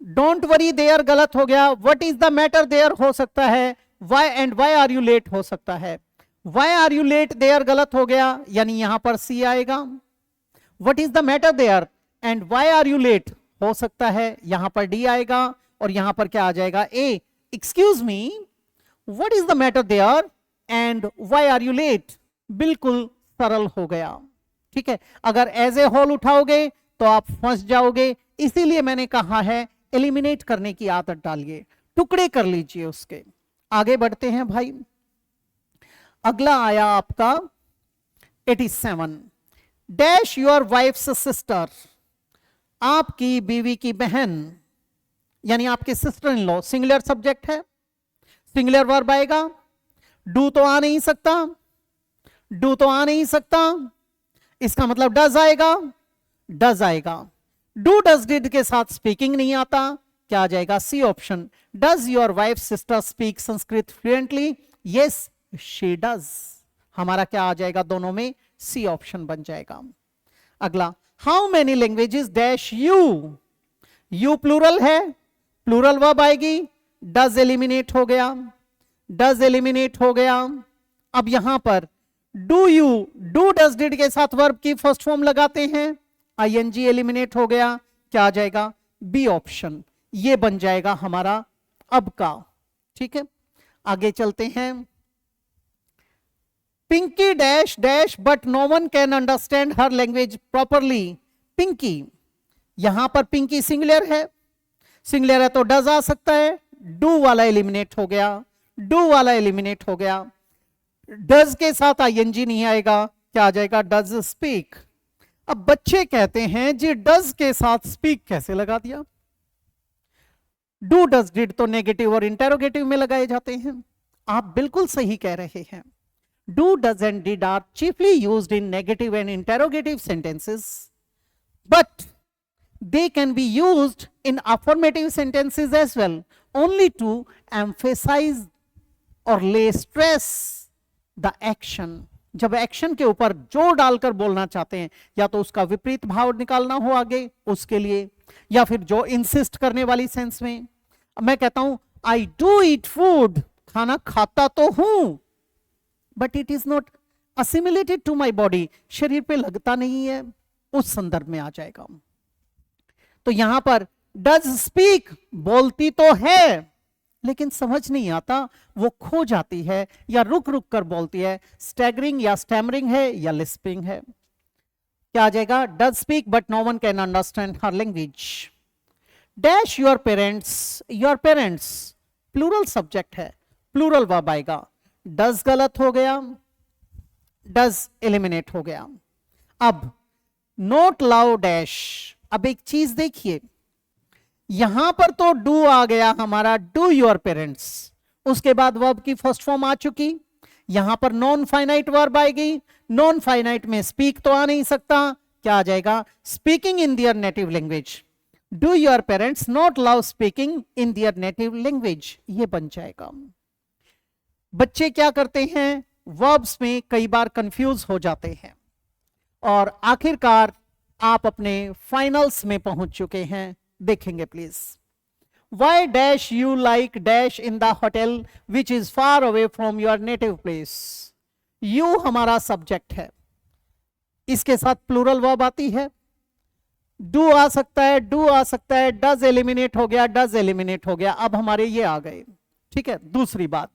don't worry there गलत हो गया, what is the matter there हो सकता है, why and why are you late हो सकता है, why are you late there गलत हो गया, यानी यहां पर सी आएगा। What is the matter there and why are you late हो सकता है, यहां पर डी आएगा, और यहां पर क्या आ जाएगा, A. Excuse me, what is the matter there and why are you late, बिल्कुल सरल हो गया, ठीक है। अगर एज ए होल उठाओगे तो आप फंस जाओगे, इसीलिए मैंने कहा है एलिमिनेट करने की आदत डालिए, टुकड़े कर लीजिए उसके। आगे बढ़ते हैं भाई, अगला आया आपका 87, डैश योर वाइफ्स सिस्टर, आपकी बीवी की बहन, यानी आपके sister in law, singular subject है, सिंगुलर वर्ब आएगा। डू तो आ नहीं सकता, डू तो आ नहीं सकता, इसका मतलब डज आएगा, डज आएगा। डू डज डिड के साथ स्पीकिंग नहीं आता, क्या आ जाएगा, C option. Does your wife sister speak Sanskrit fluently, yes she does, हमारा क्या आ जाएगा, दोनों में सी ऑप्शन बन जाएगा। अगला, how many languages dash you, you plural है, प्लूरल वर्ब आएगी, डज एलिमिनेट हो गया, डज एलिमिनेट हो गया। अब यहां पर do you, do does did के साथ वर्ब की फर्स्ट फॉर्म लगाते हैं, आईएनजी एलिमिनेट हो गया, क्या आ जाएगा, बी ऑप्शन, ये बन जाएगा हमारा अब का, ठीक है। आगे चलते हैं, Pinky dash dash but no one can understand her language properly, Pinky, यहां पर पिंकी सिंगुलर है, सिंगुलर है तो डज आ सकता है, डू वाला एलिमिनेट हो गया, डू वाला एलिमिनेट हो गया। डज के साथ आईएनजी नहीं आएगा, क्या आ जाएगा, डज स्पीक। अब बच्चे कहते हैं जी डज के साथ स्पीक कैसे लगा दिया, डू डज डिड तो नेगेटिव और इंटेरोगेटिव में लगाए जाते हैं। आप बिल्कुल सही कह रहे हैं, do does and did are chiefly used in negative and interrogative sentences, but they can be used in affirmative sentences as well, only to emphasize or lay stress the action। जब एक्शन के ऊपर जोर डालकर बोलना चाहते हैं, या तो उसका विपरीत भाव निकालना हो आगे उसके लिए, या फिर जो इंसिस्ट करने वाली सेंस में। मैं कहता हूं आई डू ईट फूड, खाना खाता तो हूं, but it is not assimilated to my body, शरीर पे लगता नहीं है, उस संदर्भ में आ जाएगा। तो यहां पर डज स्पीक, बोलती तो है लेकिन समझ नहीं आता, वो खो जाती है या रुक रुक कर बोलती है, स्टैगरिंग या स्टैमरिंग है या लिस्पिंग है, क्या आ जाएगा, does speak but no one can understand her language. Dash your parents, your parents plural subject है, प्लूरल वर्ब आएगा, डज गलत हो गया, डज एलिमिनेट हो गया। अब नोट लव डैश, अब एक चीज देखिए, यहां पर तो डू आ गया हमारा, डू योर पेरेंट्स, उसके बाद वर्ब की फर्स्ट फॉर्म आ चुकी, यहां पर नॉन फाइनाइट वर्ब आएगी, नॉन फाइनाइट में स्पीक तो आ नहीं सकता, क्या आ जाएगा, speaking in their native language. Do your parents not love speaking in their native language, ये बन जाएगा। बच्चे क्या करते हैं, वर्ब्स में कई बार कंफ्यूज हो जाते हैं, और आखिरकार आप अपने फाइनल्स में पहुंच चुके हैं, देखेंगे please. Why dash you like dash in the hotel which is far away from your native place? You हमारा सब्जेक्ट है, इसके साथ प्लूरल वर्ब आती है, डू आ सकता है, डू आ सकता है, डज एलिमिनेट हो गया, डज एलिमिनेट हो गया, अब हमारे ये आ गए। ठीक है, दूसरी बात,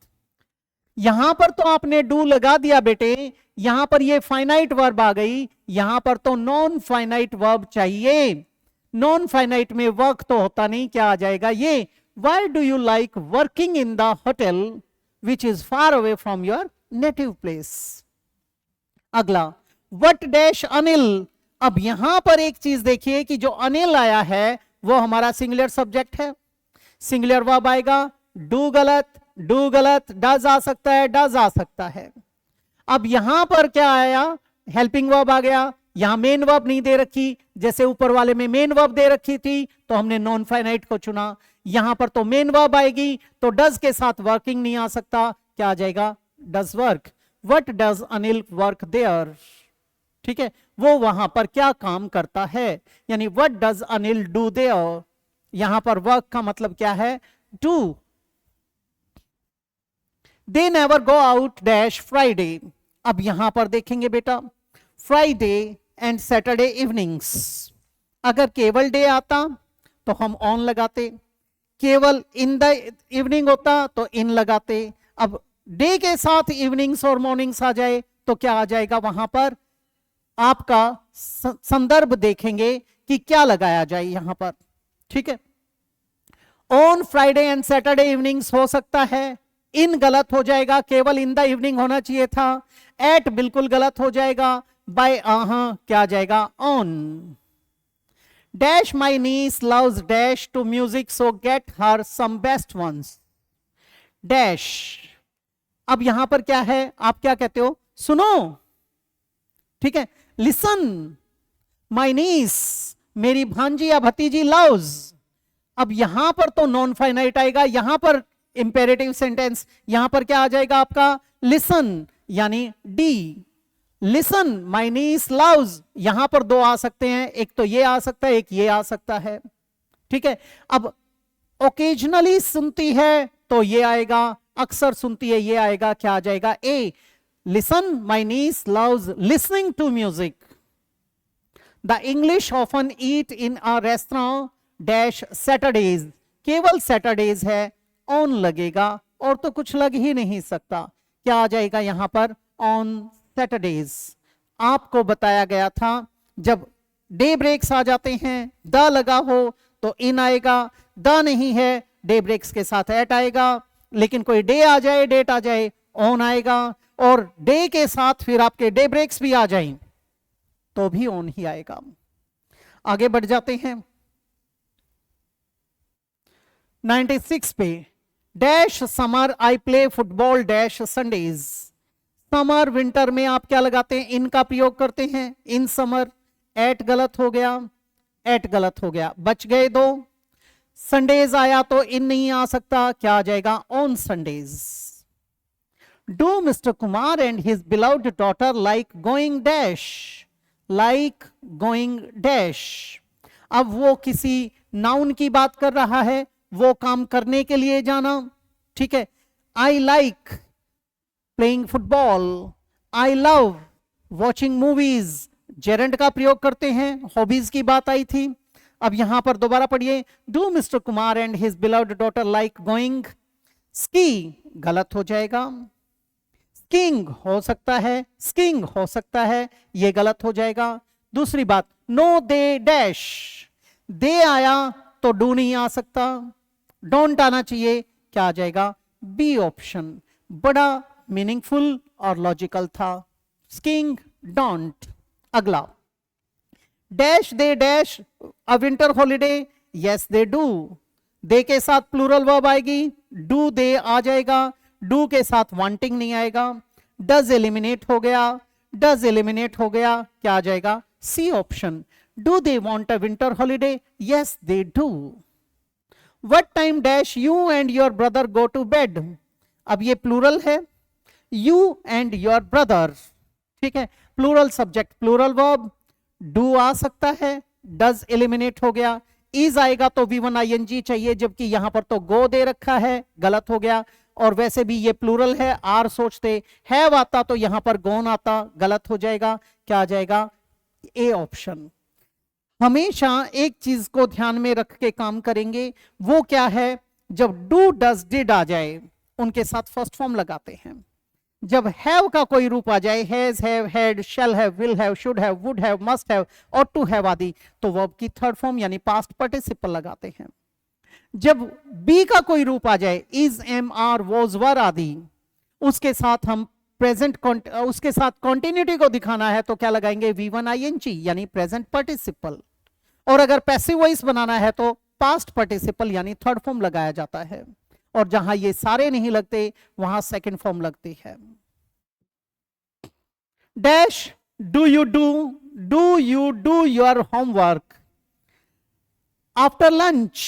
यहां पर तो आपने डू लगा दिया बेटे, यहां पर ये फाइनाइट वर्ब आ गई, यहां पर तो नॉन फाइनाइट वर्ब चाहिए। नॉन फाइनाइट में वर्क तो होता नहीं, क्या आ जाएगा ये, why do you like working in the hotel which is far away from your native place. अगला, वट डैश अनिल। अब यहां पर एक चीज देखिए कि जो अनिल आया है वो हमारा सिंगुलर सब्जेक्ट है, सिंगुलर वर्ब आएगा, डू गलत, डू गलत, डज आ सकता है, डज आ सकता है। अब यहां पर क्या आया, हेल्पिंग वर्ब आ गया, यहां मेन वर्ब नहीं दे रखी, जैसे ऊपर वाले में मेन वर्ब दे रखी थी तो हमने नॉन फाइनाइट को चुना, यहां पर तो मेन वर्ब आएगी तो डज के साथ वर्किंग नहीं आ सकता, क्या आ जाएगा, does work. What does Anil work there. ठीक है, वो वहां पर क्या काम करता है, यानी what does Anil do their. यहां पर वर्क का मतलब क्या है, do. They never go out dash Friday. अब यहां पर देखेंगे बेटा, फ्राइडे एंड सैटरडे इवनिंग्स, अगर केवल डे आता तो हम ऑन लगाते, केवल इन द इवनिंग होता तो इन लगाते। अब डे के साथ इवनिंग्स और मॉर्निंग्स आ जाए तो क्या आ जाएगा, वहां पर आपका संदर्भ देखेंगे कि क्या लगाया जाए यहां पर। ठीक है, on Friday and Saturday evenings हो सकता है, इन गलत हो जाएगा, केवल इन द इवनिंग होना चाहिए था, एट बिल्कुल गलत हो जाएगा, बाय क्या आ जाएगा, on. Dash my niece loves dash to music so get her some best ones. Dash, अब यहां पर क्या है, आप क्या कहते हो, सुनो। ठीक है, लिसन माई नीस, मेरी भांजी या भतीजी लव्स। अब यहां पर तो नॉन फाइनाइट आएगा, यहां पर इंपेरेटिव सेंटेंस, यहां पर क्या आ जाएगा आपका, लिसन, यानी D. Listen my niece loves, यहां पर दो आ सकते हैं, एक तो ये आ सकता है, एक ये आ सकता है। ठीक है, अब ओकेजनली सुनती है तो ये आएगा, अक्सर सुनती है ये आएगा, क्या आ जाएगा, A. Listen my niece loves listening to music. The English often eat in a restaurant dash Saturdays, केवल सैटरडेज है, ऑन लगेगा, और तो कुछ लग ही नहीं सकता, क्या आ जाएगा यहां पर, ऑन सैटरडेज। आपको बताया गया था जब डे ब्रेक्स आ जाते हैं, द लगा हो तो इन आएगा, द नहीं है डे ब्रेक्स के साथ एट आएगा, लेकिन कोई डे आ जाए, डेट आ जाए, ऑन आएगा, और डे के साथ फिर आपके डे ब्रेक्स भी आ जाएं तो भी ऑन ही आएगा। आगे बढ़ जाते हैं 96 पे, dash summer I play football dash Sundays. Summer winter में आप क्या लगाते हैं, इन का प्रयोग करते हैं, इन समर, एट गलत हो गया, एट गलत हो गया, बच गए दो। संडेज आया तो इन नहीं आ सकता, क्या आ जाएगा, on Sundays. Do mister Kumar and his beloved daughter like going dash, like going dash. अब वो किसी नाउन की बात कर रहा है, वो काम करने के लिए जाना। ठीक है, I like playing football, I love watching movies, Geraint का प्रयोग करते हैं, हॉबीज की बात आई थी। अब यहां पर दोबारा पढ़िए, do mister Kumar and his beloved daughter like going ski, गलत हो जाएगा, स्कीइंग हो सकता है, स्कीइंग हो सकता है, ये गलत हो जाएगा। दूसरी बात, नो दे डैश, दे आया तो डू नहीं आ सकता, डोंट आना चाहिए, क्या आ जाएगा, बी ऑप्शन। बड़ा मीनिंगफुल और लॉजिकल था, स्कीइंग, डोंट। अगला, dash they dash a winter holiday, yes they do, they के साथ प्लूरल वर्ब आएगी, डू दे आ जाएगा, डू के साथ वांटिंग नहीं आएगा, डज एलिमिनेट हो गया, डज एलिमिनेट हो गया, क्या आ जाएगा, C option. Do they want a winter holiday, yes they do. What time dash you and your brother go to bed, अब ये प्लूरल है, यू एंड योर ब्रदर। ठीक है, plural subject plural verb, do आ सकता है, does eliminate हो गया, इज आएगा तो V1 ING चाहिए, जबकि यहां पर तो गो दे रखा है, गलत हो गया। और वैसे भी ये प्लूरल है, आर सोचते, हैव आता तो यहां पर गॉन आता, गलत हो जाएगा। क्या आ जाएगा? A option. हमेशा एक चीज को ध्यान में रख के काम करेंगे, वो क्या है? जब डू डज डिड आ जाए उनके साथ फर्स्ट फॉर्म लगाते हैं। जब हैव का कोई रूप आ जाए, has have, had, shall have, will have, should have, would have, must have और टू हैव आदि, तो वर्ब की थर्ड फॉर्म यानी पास्ट पार्टिसिपल लगाते हैं। जब बी का कोई रूप आ जाए, इज, एम, आर, वॉज, वर आदि, उसके साथ हम प्रेजेंट, उसके साथ कॉन्टिन्यूटी को दिखाना है तो क्या लगाएंगे? V1 ING यानी प्रेजेंट पार्टिसिपल। और अगर पैसिव वॉइस बनाना है तो पास्ट पार्टिसिपल यानी थर्ड फॉर्म लगाया जाता है। और जहां ये सारे नहीं लगते वहां सेकंड फॉर्म लगती है। Dash, do you do your homework after lunch.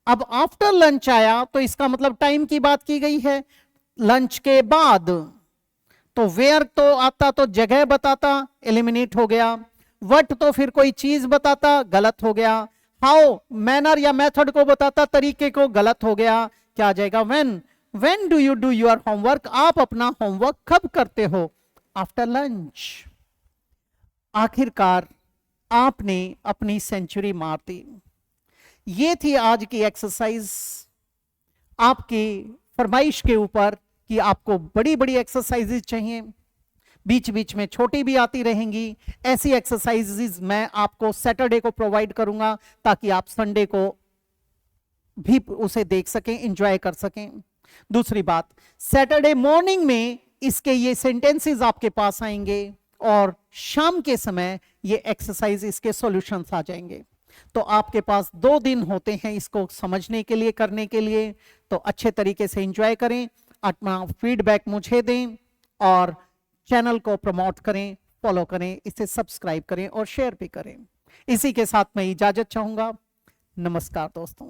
अब आफ्टर लंच आया तो इसका मतलब टाइम की बात की गई है, लंच के बाद। तो वेयर तो आता तो जगह बताता, एलिमिनेट हो गया। वट तो फिर कोई चीज बताता, गलत हो गया। हाउ मैनर या मेथड को बताता, तरीके को, गलत हो गया। क्या आ जाएगा? When do you do your homework, आप अपना होमवर्क कब करते हो? After lunch. आखिरकार आपने अपनी सेंचुरी मार दी। ये थी आज की एक्सरसाइज, आपकी फरमाइश के ऊपर कि आपको बड़ी बड़ी एक्सरसाइजेज चाहिए, बीच बीच में छोटी भी आती रहेंगी। ऐसी एक्सरसाइजेज मैं आपको सैटरडे को प्रोवाइड करूंगा ताकि आप संडे को भी उसे देख सकें, एंजॉय कर सकें। दूसरी बात, सैटरडे मॉर्निंग में इसके ये सेंटेंसेस आपके पास आएंगे और शाम के समय ये एक्सरसाइज, इसके सॉल्यूशंस आ जाएंगे। तो आपके पास 2 दिन होते हैं इसको समझने के लिए, करने के लिए। तो अच्छे तरीके से एंजॉय करें, अपना फीडबैक मुझे दें और चैनल को प्रमोट करें, फॉलो करें, इसे सब्सक्राइब करें और शेयर भी करें। इसी के साथ मैं इजाजत चाहूंगा। नमस्कार दोस्तों।